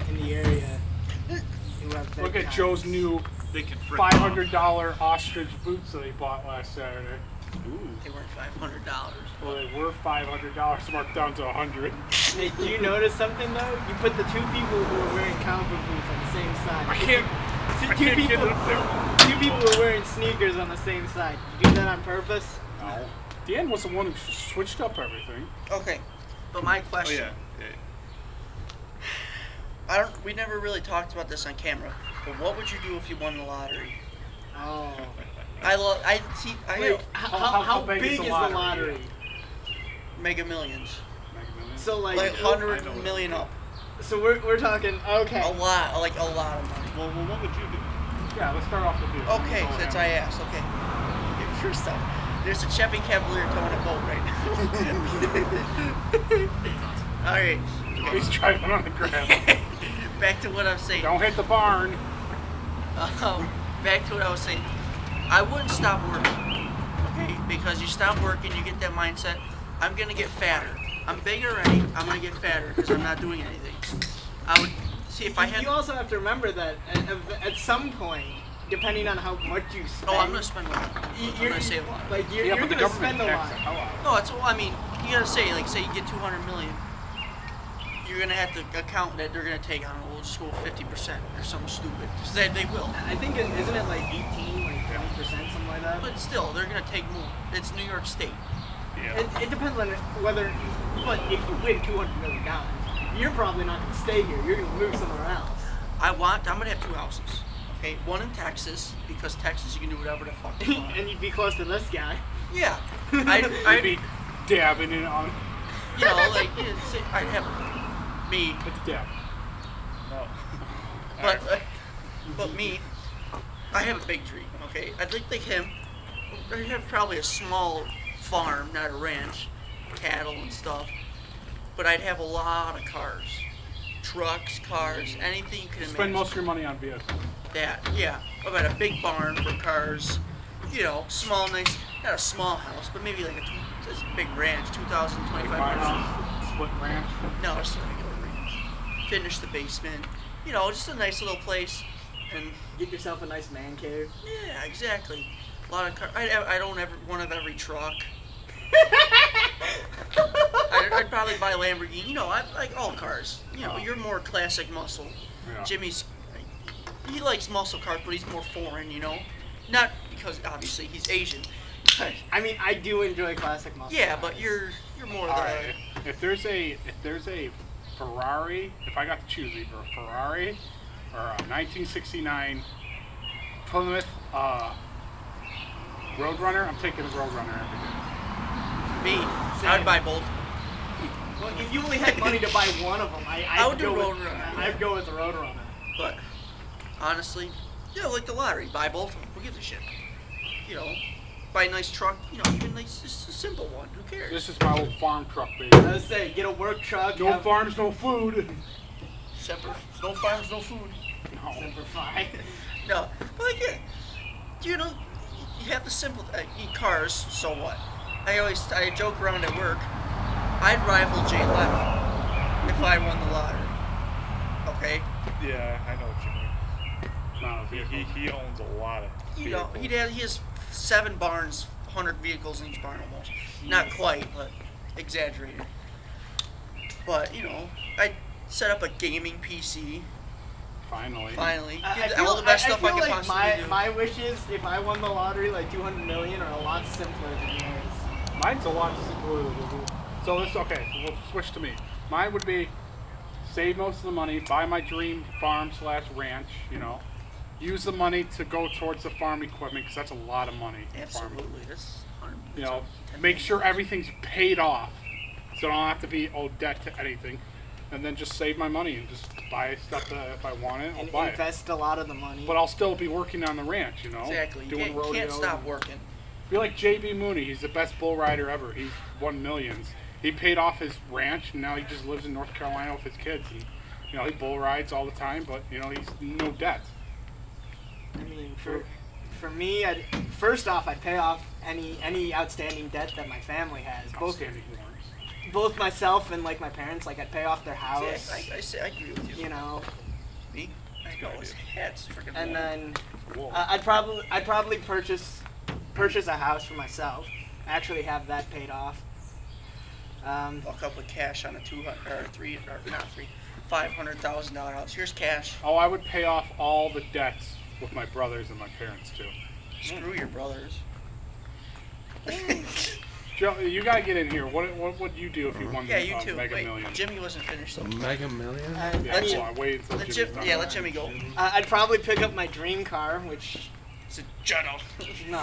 in the area who have Look at bedtimes. Joe's new They can frick $500 ostrich boots that he bought last Saturday. Ooh. They weren't $500. Well, they were $500, marked down to $100. Hey, do you notice something though? You put the two people who are wearing comic book boots on the same side. I can't get it up there. Two people who are wearing sneakers on the same side. You do that on purpose? No. Dan was the one who switched up everything. Okay, but my Oh question. yeah. We never really talked about this on camera, but what would you do if you won the lottery? Oh. Wait, how big is the lottery? Mega Millions. So like 100 million up. So we're talking okay. A lot, like a lot of money. Well, what would you do? Yeah, let's start off with you. Okay, since I asked, okay. First off, there's a Chevy Cavalier towing a boat right now. Alright. He's driving on the ground. Back to what I was saying. Don't hit the barn. Back to what I was saying. I wouldn't stop working, okay? Because you stop working, you get that mindset. I'm gonna get fatter. I'm big already. I'm gonna get fatter because I'm not doing anything. I would see if I had. You also have to remember that at some point, depending on how much you spend. Oh, I'm gonna spend a lot. I'm gonna save a lot. Like you're but the gonna government spend a lot. taxes the hell out of it. No, it's. I mean, you gotta say like, say you get 200 million. You're gonna have to account that they're gonna take on a little school 50% or something stupid. They will. I think isn't it like 18, like 20%, something like that? But still, they're gonna take more. It's New York State. Yeah. It depends on whether. But if you win $200 million, you're probably not gonna stay here. You're gonna move somewhere else. I'm gonna have 2 houses. Okay, one in Texas because Texas you can do whatever the fuck you want. And you'd be close to this guy. Yeah, I'd be dabbing it on. you know, like say I'd have me, Hit the dab. No. but me, I have a big dream. Okay, I'd like him. I have probably a small farm, not a ranch, cattle and stuff. But I'd have a lot of cars, trucks, cars, anything you can imagine. Spend most of your money on vehicles. That, yeah. I've got a big barn for cars. You know, small, nice, not a small house, but maybe like this big ranch, 2,000, 2,500. House, split ranch. No, it's a regular ranch. Finish the basement. You know, just a nice little place. And Get yourself a nice man cave. yeah, exactly. A lot of cars. I'd own one of every truck. I'd probably buy a Lamborghini. You know, I like all cars. You know, you're more classic muscle. Yeah. Jimmy's, he likes muscle cars, but he's more foreign. You know, not because obviously he's Asian. But, I mean, I do enjoy classic muscle yeah, cars. but you're more All the. right. If there's a Ferrari, if I got to choose either a Ferrari or a 1969 Plymouth Roadrunner, I'm taking a Roadrunner every day. Me, Same. I'd buy both. Well, if you only had money to buy one of them, I would do Roadrunner. I'd go with the Roadrunner. But honestly, yeah, like the lottery, buy both of them. Who gives a shit? You know, buy a nice truck. You know, even like just a simple one. Who cares? This is my old farm truck, baby. I was saying, get a work truck. No farms, no food. Semper, no farms, no food. No. Semper Fi. No, but like, yeah, you know, you have the simple cars. So what? I joke around at work. I'd rival Jay Leno if I won the lottery. Okay. Yeah, I know what you mean. Not a vehicle. He owns a lot of You know, vehicles. he has 7 barns, 100 vehicles in each barn almost. Not quite, but exaggerated. But you know, I set up a gaming PC. Finally. Finally, I did feel, all the best stuff I feel could like possibly do. my wishes, if I won the lottery, like 200 million, are a lot simpler than yours. Mine's a lot simpler. So this, okay, so we'll switch to me. Mine would be save most of the money, buy my dream farm / ranch, you know. Use the money to go towards the farm equipment because that's a lot of money. Farming. Absolutely, that's 100. You know, make sure everything's paid off so I don't have to be owed debt to anything. And then just save my money and just buy stuff that if I want it, I'll And buy it. invest a lot of the money. But I'll still be working on the ranch, you know. Exactly. You Doing can't rodeos. stop working. Be like J.B. Mooney. He's the best bull rider ever. He's won millions. He paid off his ranch, and now he just lives in North Carolina with his kids. And, you know, he bull rides all the time, but, you know, he's no debt. I mean, for for me, first off, I'd pay off any outstanding debt that my family has. Outstanding warrants. Both myself and like my parents, like I'd pay off their house. I agree with you. You know. Me? I know his head's freaking. And then Whoa. I'd probably purchase a house for myself. Actually have that paid off. Walk up with cash on a $500,000 house. Here's cash. Oh, I would pay off all the debts with my brothers and my parents too. Screw your brothers. Joe, you gotta get in here. What would you do if you won Yeah, the you too. Mega Wait, Million? Jimmy wasn't finished. A So. Mega Million? Yeah, I mean, hold on, wait until Jimmy's done. Let Jimmy go. I'd probably pick up my dream car, which It's a Jetta. no.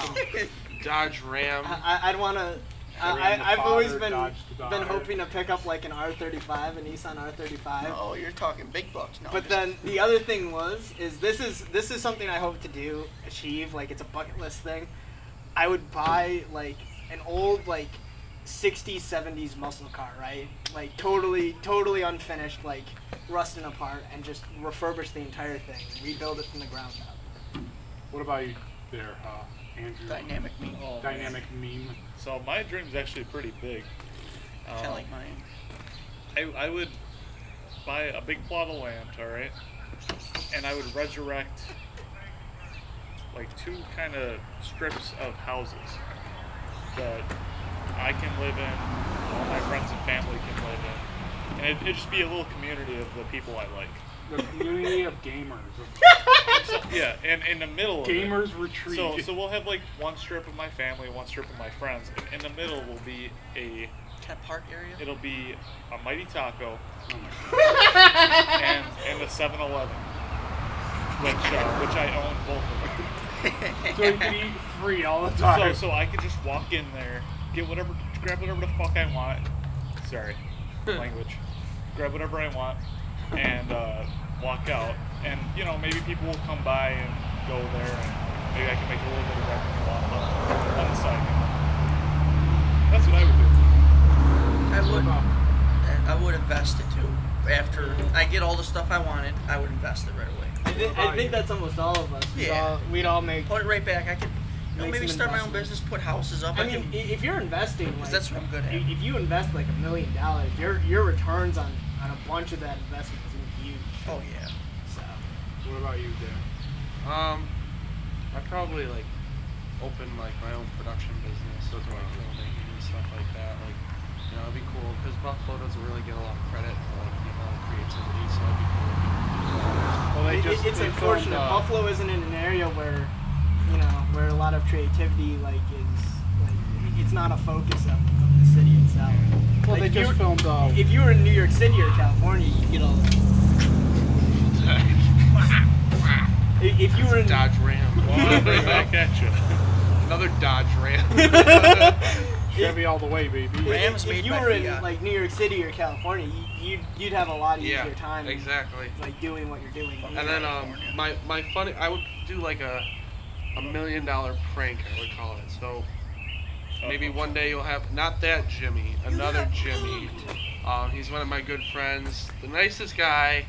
Dodge Ram. I'd want to. Ram the I've always father, been Dodge the daughter. hoping to pick up like an R35, a Nissan R35. Oh, you're talking big bucks. No, But then the other thing is this is something I hope to achieve. Like it's a bucket list thing. I would buy like an old like 60s, 70s muscle car, right? Like totally unfinished, like rusting apart, and just refurbish the entire thing, rebuild it from the ground up. What about you there, Andrew? dynamic me. Oh, Dynamic meme. So my dream's actually pretty big. Kind of like mine. I would buy a big plot of land, all right, and I would resurrect like 2 kind of strips of houses that I can live in, all my friends and family can live in, and it'd just be a little community of the people I like. The community of gamers. So, yeah, and in the middle of Gamers it, retreat. so we'll have like 1 strip of my family, 1 strip of my friends. In the middle will be Kind of park area. it'll be a Mighty Taco Oh my and a 7-Eleven, which I own both of them. So you can eat free all the time. So I could just walk in there, grab whatever the fuck I want. Sorry, language. Grab whatever I want, and walk out. And maybe people will come by and go there, and maybe I can make a little bit of revenue on the side. That's what I would do. I would invest it too. After I get all the stuff I wanted, I would invest it right away. I think that's almost all of us. Yeah. We'd all make. Put it right back. I could Make maybe some start my own investments. business, put houses up. I mean, if you're investing, like, that's what I'm good at. If you invest like $1 million, your returns on a bunch of that investment is gonna be huge. Oh yeah. So What about you, Dan? I'd probably like open like my own production business, like filmmaking and stuff like that. Like, it'd be cool because Buffalo doesn't really get a lot of credit for like creativity, so it'd be cool. Well, it's unfortunate. Buffalo isn't in an area where where a lot of creativity like is like it's not a focus of the city itself. Well, Like, they just filmed. If you were in New York City or California, you'd get all. If you were in Dodge Ram. Well, right back at you. Another Dodge Ram. Chevy all the way, baby. Rams if made you by were in Fiat. like New York City or California, you'd have a lot easier Yeah, time. exactly. Like doing what you're doing. And then my funny, I would do like a $1 million prank, I would call it. So maybe one day you'll have not that Jimmy, another Jimmy. He's one of my good friends, the nicest guy.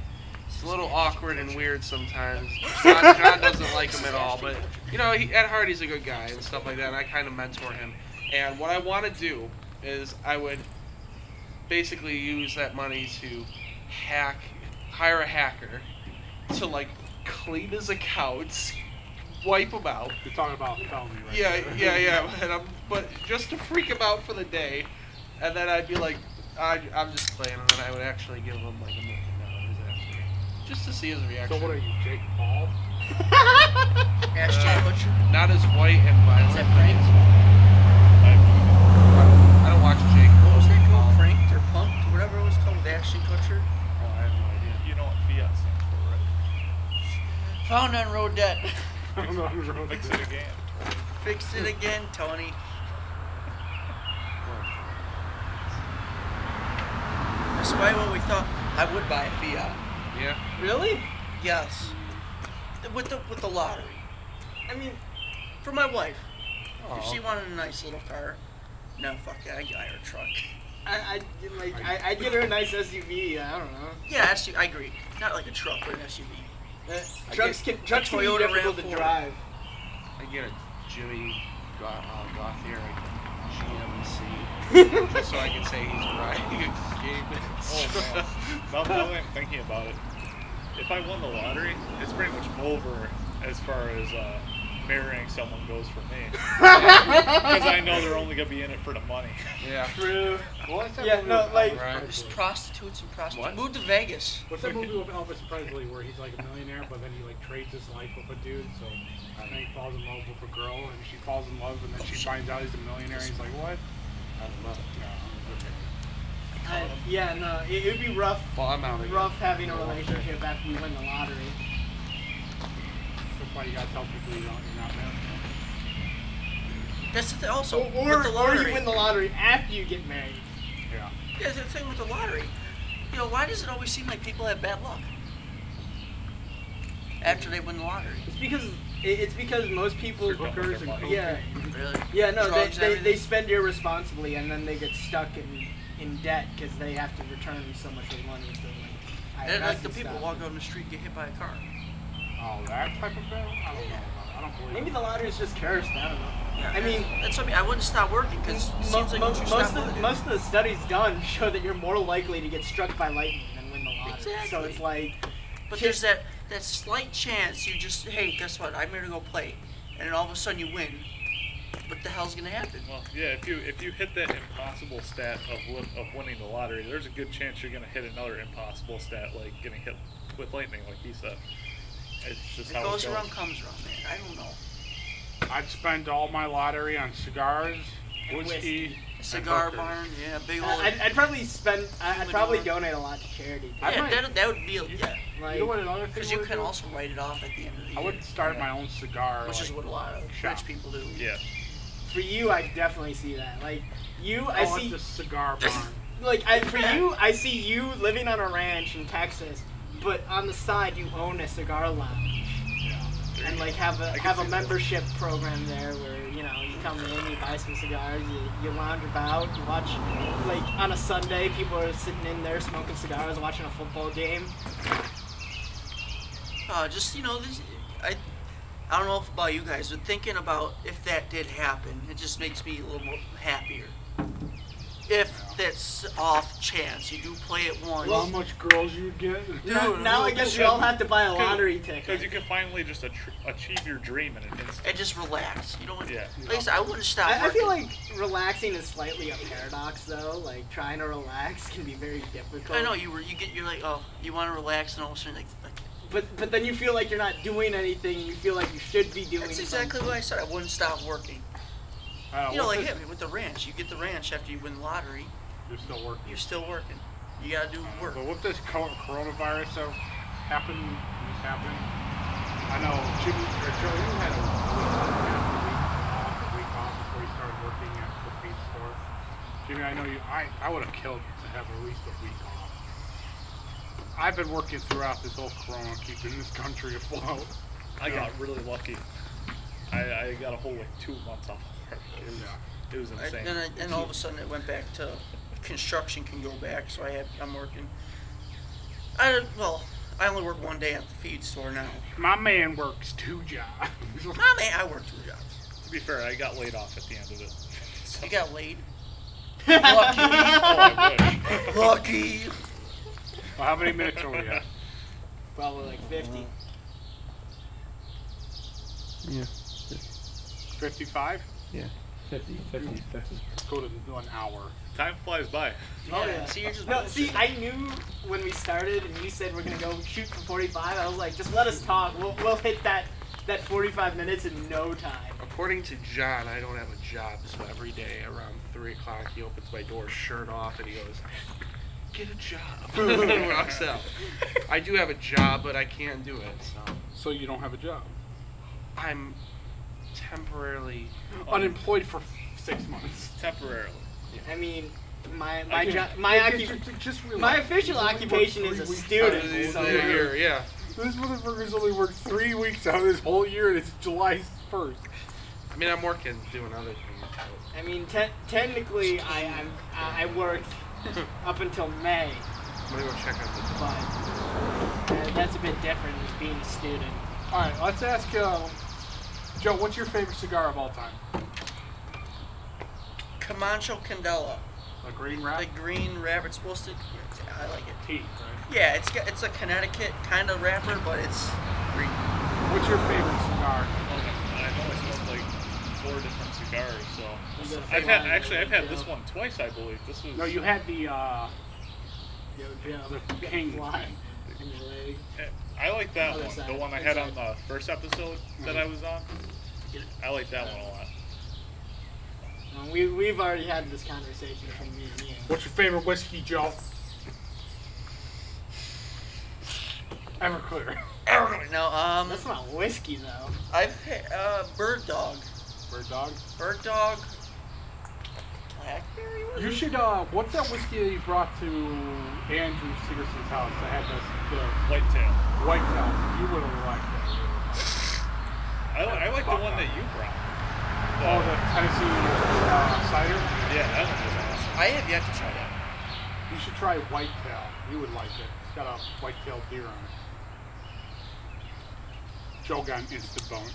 He's a little awkward and weird sometimes. John doesn't like him at all, but at heart he's a good guy and stuff like that. And I kind of mentor him. And what I want to do is I would basically use that money to hire a hacker to like clean his accounts, wipe them out. You're talking about felony, right? Yeah. But just to freak him out for the day, and then I'd be like, I'm just playing, and then I would actually give him like $1 million after, just to see his reaction. So what are you, Jake Paul? Ashton Kutcher. Not as white and violent. Is that pranked? I don't watch Jake. What was that called? Pranked or punked? Whatever it was called with Ashton Kutcher. Oh, I have no idea. You know what Fiat stands for, right? Found on road debt. Fix it again. Fix it again, Tony. Despite what we thought, I would buy a Fiat. Yeah. Really? Yes. With the lottery. I mean, For my wife. If Oh. she wanted a nice little car, no, fuck it, I'd buy her a truck. I'd get her a nice SUV. I don't know. Yeah, I agree. Not like a truck, but an SUV. Trucks can be Toyota difficult to RAV4. drive. I get a Jimmy Gauthier GMC just so I can say he's right. Oh man, now that I'm thinking about it, if I won the lottery, it's pretty much over as far as marrying someone goes for me. Because I know they're only gonna be in it for the money. Yeah. True. What's that Yeah, movie no, with like- Elvis Right. Just Presley? prostitutes and prostitutes. What? Move to Vegas. What's that movie with Elvis Presley where he's like a millionaire, but then he like trades his life with a dude, so and then he falls in love with a girl, and she falls in love, and then she finds out he's a millionaire, and he's like, what? I don't know. Yeah, no, it would be rough. Well, I'm out again. Rough having a relationship after you win the lottery. That's why you gotta tell people you're not married. That's the thing also with the Or lottery. you win the lottery after you get married. Yeah. Yeah, that's the thing with the lottery. You know, why does it always seem like people have bad luck after they win the lottery? It's because most people. Hookers and coke. Yeah. Really? Yeah, no, Drugs and they everything? spend irresponsibly and then they get stuck in debt because they have to return so much of the money to like. And IRS like the and people stuff. walk on the street get hit by a car. Oh, that type of bill? I don't know. I don't believe Maybe it. the lottery is just cursed. I don't know. Yeah, I mean, that's what I mean. I wouldn't stop working because it seems like once you stop working. most of the studies done show that you're more likely to get struck by lightning than win the lottery. So Exactly. it's like. But there's that slight chance you just, hey, guess what? I'm here to go play, and then all of a sudden you win. What the hell's gonna happen? Well, yeah, if you hit that impossible stat of winning the lottery, there's a good chance you're gonna hit another impossible stat like getting hit with lightning, like he said. It's just It how goes it goes. around, comes around, man. I don't know. I'd spend all my lottery on cigars, And whiskey, Cigar and hookers. barn, yeah, big old. I'd probably spend. I'd probably Humidor. donate a lot to charity. I Yeah, might- that would be yeah. Like, You know what another thing Because you would can do? also write it off at the end of the year. I would start my own cigar, Which is like, what a lot of shop. rich people do. Yeah. for you, I definitely see that. Like you, I Call it see. the cigar barn. Like for you, I see you living on a ranch in Texas, but on the side you own a cigar lounge Yeah. and like have I can a see that. membership program there where you come in, you buy some cigars, you lounge about, you watch. Like on a Sunday, people are sitting in there smoking cigars, watching a football game. Just this, I don't know if about you guys, but thinking about if that did happen, it just makes me a little more happier. If that's off chance, you do play it once. How much girls you would get? Now I guess we all have to buy a lottery Because ticket. you can finally just achieve your dream in an instant. and just relax. You know what? Yeah. Like I said, I wouldn't stop. I feel working. like relaxing is slightly a paradox, though. Like trying to relax can be very difficult. I know you're like, oh, you want to relax, and all of a sudden like But then you feel like you're not doing anything. You feel like you should be doing. that's exactly what I said. I wouldn't stop working. You know, what's like this- him with the ranch. You get the ranch after you win the lottery. You're still working. You're still working. You gotta do work. But with this coronavirus that happened, this happening, I know Jimmy or Joe, you had a week off before you started working at the feed store. Jimmy, I know you. I would have killed to have at least a week off. I've been working throughout this whole corona, keeping this country afloat. I got really lucky. I got a whole 2 months off of work. It was insane. And all of a sudden it went back to construction can go back. So I'm working. I only work one day at the feed store now. My man works 2 jobs. I work 2 jobs. To be fair, I got laid off at the end of it. So. You got laid. Oh, I wish. Lucky. Well, how many minutes are we at? Probably like 50. Yeah. 55? Yeah. 50. Let's go to 1 hour. Time flies by. Oh, Yeah, yeah. see, you're just No, bullshitting. see, I knew when we started and you said we're gonna go shoot for 45. I was like, just let us talk. We'll hit that 45 minutes in no time. According to John, I don't have a job, so every day around 3 o'clock he opens my door, shirt off, and he goes, "Get a job." And walks out. I do have a job, but I can't do it, so So you don't have a job? I'm temporarily. Unemployed for 6 months. Temporarily. I mean, my Okay, job, just relax. my official He's only occupation worked is a 3 weeks student. out of the So whole year. Yeah. This motherfucker's only worked 3 weeks out of this whole year, and it's July 1st. I mean, I'm working, doing other things. I mean, technically, I worked up until May, I'm gonna go check on the. but that's a bit different as being a student. All right, let's ask Joe, what's your favorite cigar of all time? Camacho Candela. The green wrap? The green wrap. It's supposed to. I like it. Tea, right? Yeah, it's a Connecticut kind of wrapper, but it's green. What's your favorite cigar? I've only smoked like 4 different cigars, so I've I've had this one twice, I believe. This was No, you had the The king. fly in your leg. I like that Other one. side. The one I had on the first episode that I was on. I like that one a lot. We've already had this conversation between me and Ian. What's your favorite whiskey, Joe? Everclear. No, That's not whiskey though. I've had Bird Dog. Bird Dog. Bird Dog. Blackberry. Was You it? should, what's that whiskey that you brought to Andrew Sigerson's house that had the Whitetail. whitetail? You would have liked that. I like the one that you brought. Oh, the Tennessee cider? Yeah, that one was awesome. I have yet to try that. You should try whitetail. You would like it. It's got a whitetail deer on it. Joe got an instant bone.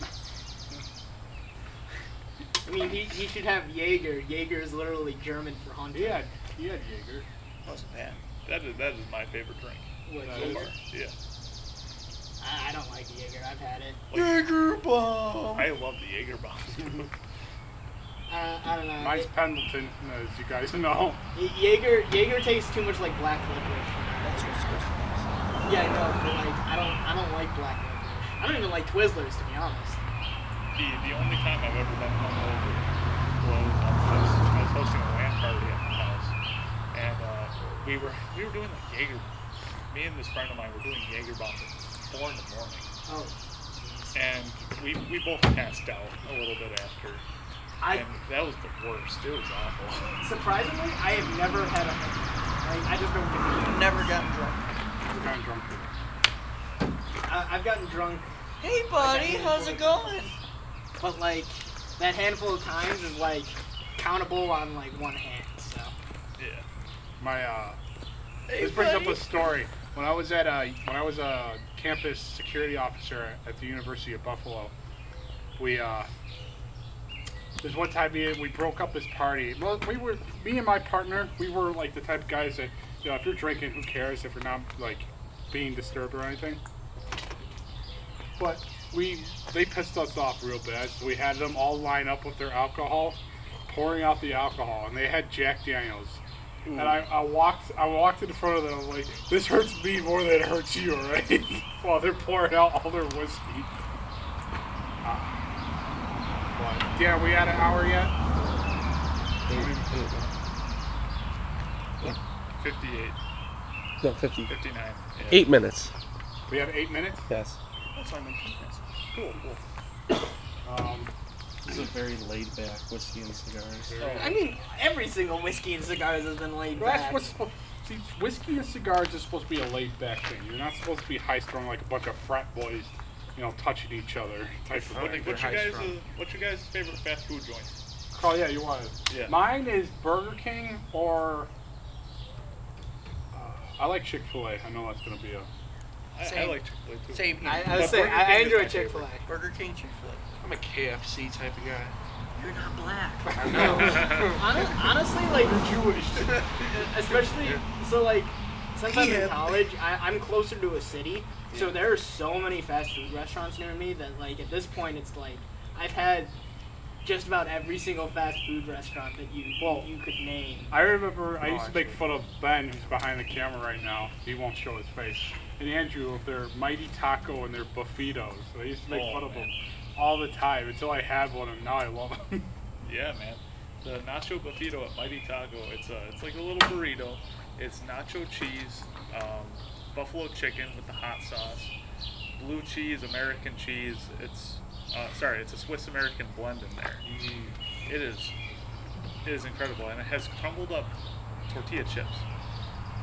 I mean, he should have Jaeger. Jaeger is literally German for hunting. He had Jaeger. Wasn't bad. That is my favorite drink. What, That Jaeger? is- Yeah. I don't like Jaeger. I've had it. Jaeger bomb. I love the Jaeger bombs. I don't know. Mine's Pendleton, as you guys know. Jaeger tastes too much like black licorice. That's what it's supposed to be. Yeah, I know, but like I don't like black licorice. I don't even like Twizzlers, to be honest. The only time I've ever been hungover was I was hosting a LAN party at my house, and we were doing like Jaeger. Me and this friend of mine were doing Jaeger bombs at 4 in the morning, Oh. and we both passed out a little bit after. And that was the worst. It was awful. Surprisingly, I have never had a. I just don't get it. Never gotten drunk. We're kind of drunk today. I've gotten drunk, Hey, buddy, how's it going? but like that handful of times is like countable on like one hand. So. Yeah. My Hey, this brings up buddy. a story. When I was a campus security officer at the University of Buffalo, there's one time we broke up this party. Well, me and my partner, we were like the type of guys that, you know, if you're drinking, who cares if you're not like being disturbed or anything. But they pissed us off real bad, so we had them all line up with their alcohol, pouring out the alcohol, and they had Jack Daniels. And I walked in front of them, I'm like, this hurts me more than it hurts you, right? While they're pouring out all their whiskey. But, yeah, we had an hour yet? 58, No, 50. 59. Yeah. 8 minutes. We have 8 minutes? Yes. That's only 2 minutes. Cool. This is a very laid back whiskey and cigars. I mean, every single whiskey and cigars has been laid That's back. what's see, whiskey and cigars is supposed to be a laid back thing. You're not supposed to be high strung like a bunch of frat boys, you know, touching each other type of thing. What's your guys' favorite fast food joint? Oh yeah, you want it. Yeah. Mine is Burger King or I like Chick-fil-A. I know that's gonna be a. I Same. like Chick-fil-A too. Same here. I was But saying, Burger I King is enjoy my Chick-fil-A. Burger King, Chick-fil-A. I'm a KFC type of guy. You're not black. I know. Honestly, like, Jewish. especially, so like, since I'm in Yeah. college, I'm closer to a city, so there are so many fast food restaurants near me that, like, at this point, it's like, I've had just about every single fast food restaurant that you could name. I remember I Oh, used to make fun of Ben, who's behind the camera right now. He won't show his face. And Andrew of their Mighty Taco and their Buffetos. I used to make fun of them all the time until I had one, and now I love them. Yeah, man. The nacho buffito at Mighty Taco. It's like a little burrito. It's nacho cheese, buffalo chicken with the hot sauce, blue cheese, American cheese. It's a Swiss American blend in there. It is incredible, and it has crumbled up tortilla chips.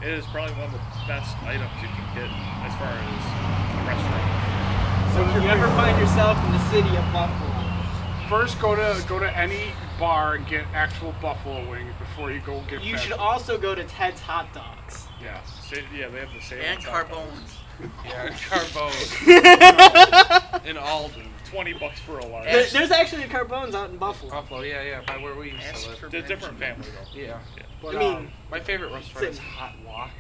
It is probably one of the best items you can get as far as a restaurant. So if you ever find yourself in the city of Buffalo, First, go to any bar and get actual buffalo wings before you go get. you fast should food. also go to Ted's Hot Dogs. Yeah. Yeah, they have the same. And Carbones. Yeah, Carbone. In Alden. $20 for a large. There's actually a Carbones out in Buffalo. Buffalo, yeah, by where we used Ask to live. for They're different family though. Yeah. But, I mean, My favorite restaurant is Hot Walk.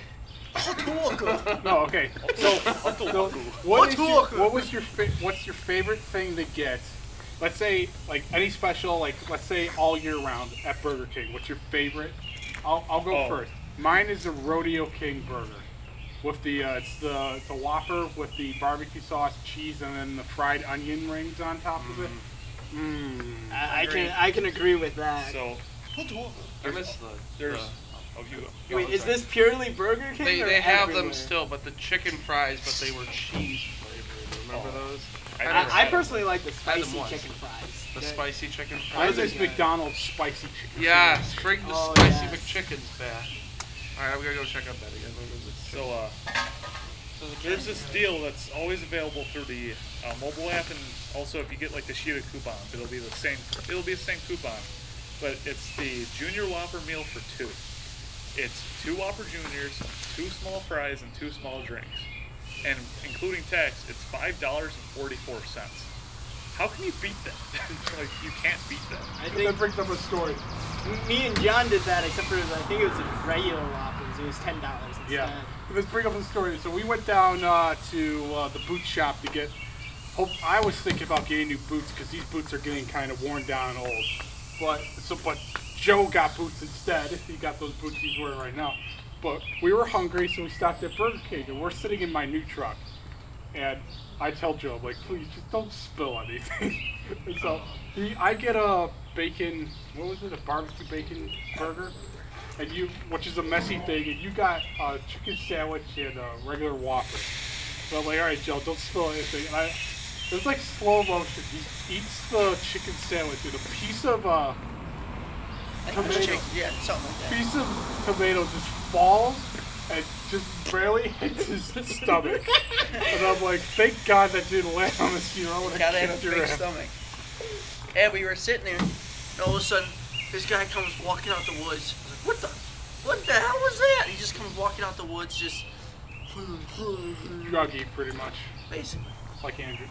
no, okay. So, what's your favorite thing to get? Let's say, like, any special, like, let's say all year round at Burger King. What's your favorite? I'll go first. Mine is the Rodeo King burger. With the, it's the Whopper with the barbecue sauce, cheese, and then the fried onion rings on top of it. I can agree with that. So I miss there's. the- Oh, you go. Wait, is this purely Burger King? They or have everywhere? them still, but the chicken fries, but they were cheese flavored. Remember those? I personally like the Had them spicy once. chicken fries. The They're- spicy chicken Mine fries. is good. McDonald's spicy chicken. Yes, bring the Oh, spicy yes. McChickens back. Alright, we gotta go check out that again. So there's this deal that's always available through the mobile app, and also if you get like the sheet of coupons, it'll be the same. It'll be the same coupon, but it's the Junior Whopper meal for 2. It's 2 Whopper Juniors, 2 small fries, and 2 small drinks, and including tax, it's $5.44. How can you beat that? Like, you can't beat that. I That think brings up a story. me and John did that, except for I think it was a regular Whoppers. It was $10 instead. Yeah. Let's bring up a story. So we went down to the boot shop to get. I was thinking about getting new boots because these boots are getting kind of worn down and old. But Joe got boots instead. He got those boots he's wearing right now. But we were hungry, so we stopped at Burger King, and we're sitting in my new truck. And I tell Joe, I'm like, please, just don't spill anything. And so I get a bacon, what was it, a barbecue bacon burger? And which is a messy thing, and you got a chicken sandwich and a regular Whopper. So I'm like, all right, Joe, don't spill anything. And it was like slow motion. He eats the chicken sandwich and a piece of tomato. Yeah, something like that. Piece of tomato just falls and just barely hits his stomach. And I'm like, thank God that didn't land on the skin. I would Gotta have have kicked a your big ass. stomach. And we were sitting there, and all of a sudden, this guy comes walking out the woods. I was like, what the hell was that? He just comes walking out the woods, just Druggy, pretty much, basically. like Andrew.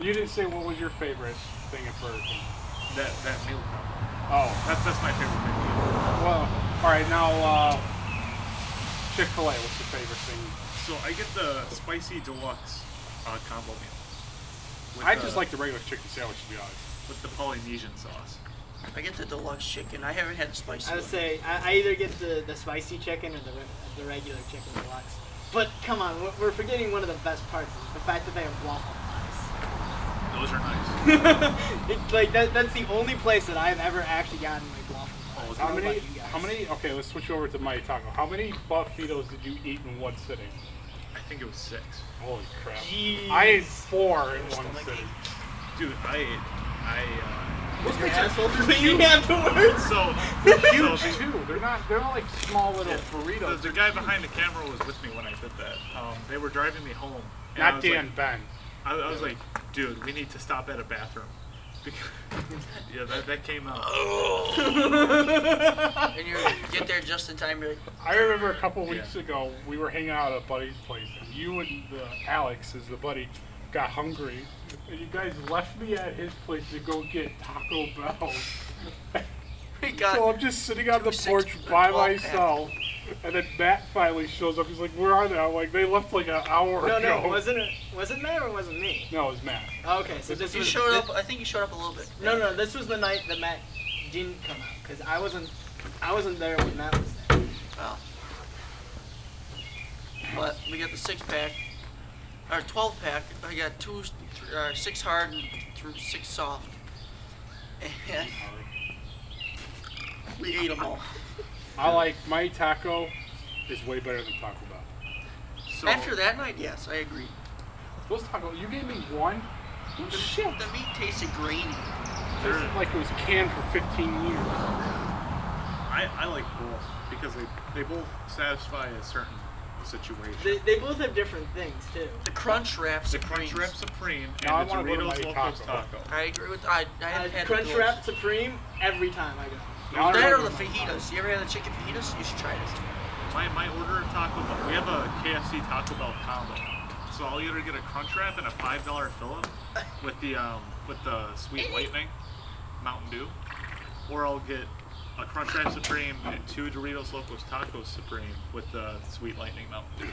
You didn't say what was your favorite thing at Burger King. That meal combo. Oh, That's my favorite thing. well, all right, now Chick-fil-A, what's your favorite thing? So I get the spicy deluxe combo meal. With I just like the regular chicken sandwich, to be honest. with the Polynesian sauce. I get the deluxe chicken. I haven't had the spicy I would one. say I either get the spicy chicken or the regular chicken deluxe. But come on, we're forgetting one of the best parts: is the fact that they have waffle pies. Those are nice. That's the only place that I've ever actually gotten like waffle pies. I How don't know many? about you guys. How many? Okay, let's switch over to Mighty Taco. How many Buffetos did you eat in one sitting? I think it was 6. Holy crap! Jeez. I ate 4 in one sitting. Dude, I What's the asshole cleaning afterwards? so They're so huge the- too. They're not like small little Yeah. burritos. The guy behind the camera was with me when I did that. They were driving me home. And I Not was Dan like, Ben. I was like, dude, we need to stop at a bathroom. Because, yeah, that came out. And you get there just in time. You're like, I remember a couple weeks ago we were hanging out at a buddy's place, and you and Alex, as the buddy, got hungry, and you guys left me at his place to go get Taco Bell. we got. So I'm just sitting on the 2 porch 6 by 12 myself, and then Matt finally shows up. He's like, "Where are they?" I'm like, "They left like an hour No, ago." was it Matt or was it me? No, it was Matt. Okay, so this You was showed up. I think you showed up a little bit. No, this was the night that Matt didn't come out because I wasn't there when Matt was there. Well, but we got the 6-pack, or 12-pack. I got 6 hard and 6 soft, and we ate them all. I like Mighty Taco is way better than Taco Bell. So, After that night, yes, I agree. Those taco, you gave me one. Oh, shit. The meat tasted grainy. Tasted like it was canned for 15 years. I like both because they both satisfy a certain situation. They both have different things too. The crunch wraps. The Crunch Wrap Supreme Now I and the wanna go to Doritos Mighty Locos Taco. Taco. I agree with. I haven't had Crunch those. Wrap Supreme every time I go. Now I That or remember the my fajitas. You ever had the chicken fajitas? You should try this. my order of Taco Bell, we have a KFC Taco Bell combo. So I'll either get a Crunchwrap and a $5 fill-up with the Sweet Lightning Mountain Dew, or I'll get a Crunchwrap Supreme and 2 Doritos Locos Tacos Supreme with the Sweet Lightning Mountain Dew.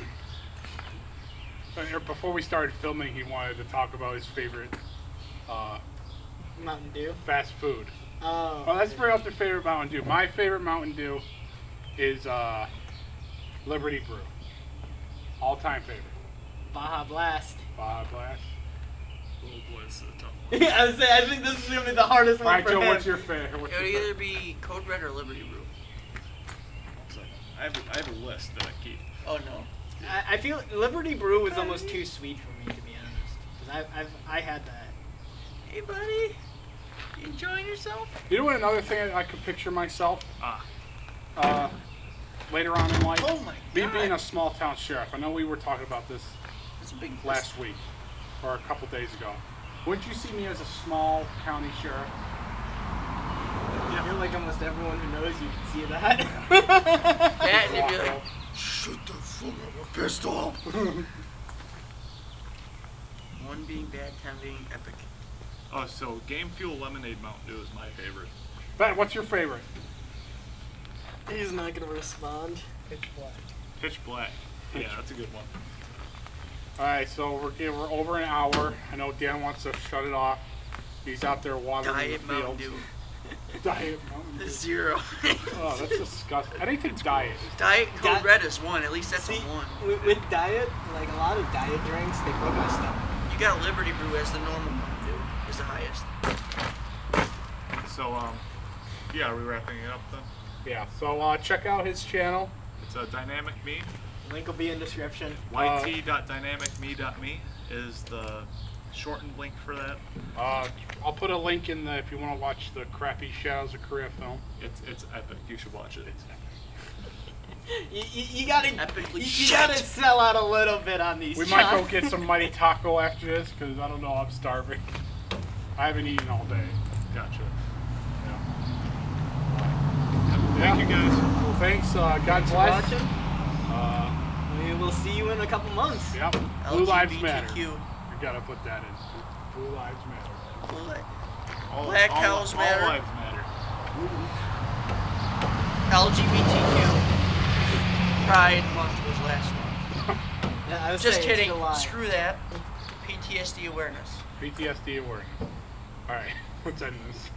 So before we started filming, he wanted to talk about his favorite Mountain Dew. fast food. Oh. Well, let's bring up the favorite Mountain Dew. My favorite Mountain Dew is Liberty Brew. All-time favorite. Baja Blast. Baja Blast. Oh boy, this is a tough one. I was saying, I think this is gonna be the hardest All one right, for Joe, him. what's your favorite? It would either be Code Red or Liberty Brew. I have a list that I keep. Oh no. I feel Liberty Brew was almost too sweet for me, to be honest. Because I had that. Hey, buddy. You enjoying yourself? You know what? Another thing I could picture myself later on in life. Oh my Me God. being a small town sheriff. I know we were talking about this That's a big last week or a couple days ago. Wouldn't you see me as a small county sheriff? I feel like almost everyone who knows you can see that. Yeah, and you'd be like, Shut the fuck up, I'm pissed off. 1 being bad, 10 being epic. Oh, so Game Fuel Lemonade Mountain Dew is my favorite. Ben, what's your favorite? He's not gonna respond. Pitch black. Pitch Black. Yeah, that's a good one. All right, so we're over an hour. I know Dan wants to shut it off. He's out there watering Diet the Mountain fields. Dew. Diet Mountain Dew. 0. Oh, that's disgusting. Anything diet. Diet Code Di- Red is 1. At least that's See, a 1. with diet, like a lot of diet drinks, they broke my stomach. You got Liberty Brew as the normal Mountain Dew. Is the highest. So, yeah, are we wrapping it up then? Yeah, so check out his channel. It's a Dynamic Me. Link will be in description. yt.dynamicme.me is the shortened link for that. I'll put a link in the if you want to watch the crappy Shadows of Korea film. It's epic. You should watch it. You gotta Epically you gotta sell out a little bit on these. We might go John. get some Mighty Taco after this because I don't know, I'm starving. I haven't eaten all day. Gotcha. Yeah. Thank you guys. Well, thanks. God Thanks for bless. watching. We will see you in a couple months. Yep. Blue Lives LGBTQ. Matter. You gotta put that in. Blue Lives Matter. Black cows matter. All lives matter. LGBTQ. Pride Month was last month. Yeah, I was Just saying, it's kidding. July. Screw that. PTSD awareness. PTSD awareness. Alright, let's end this.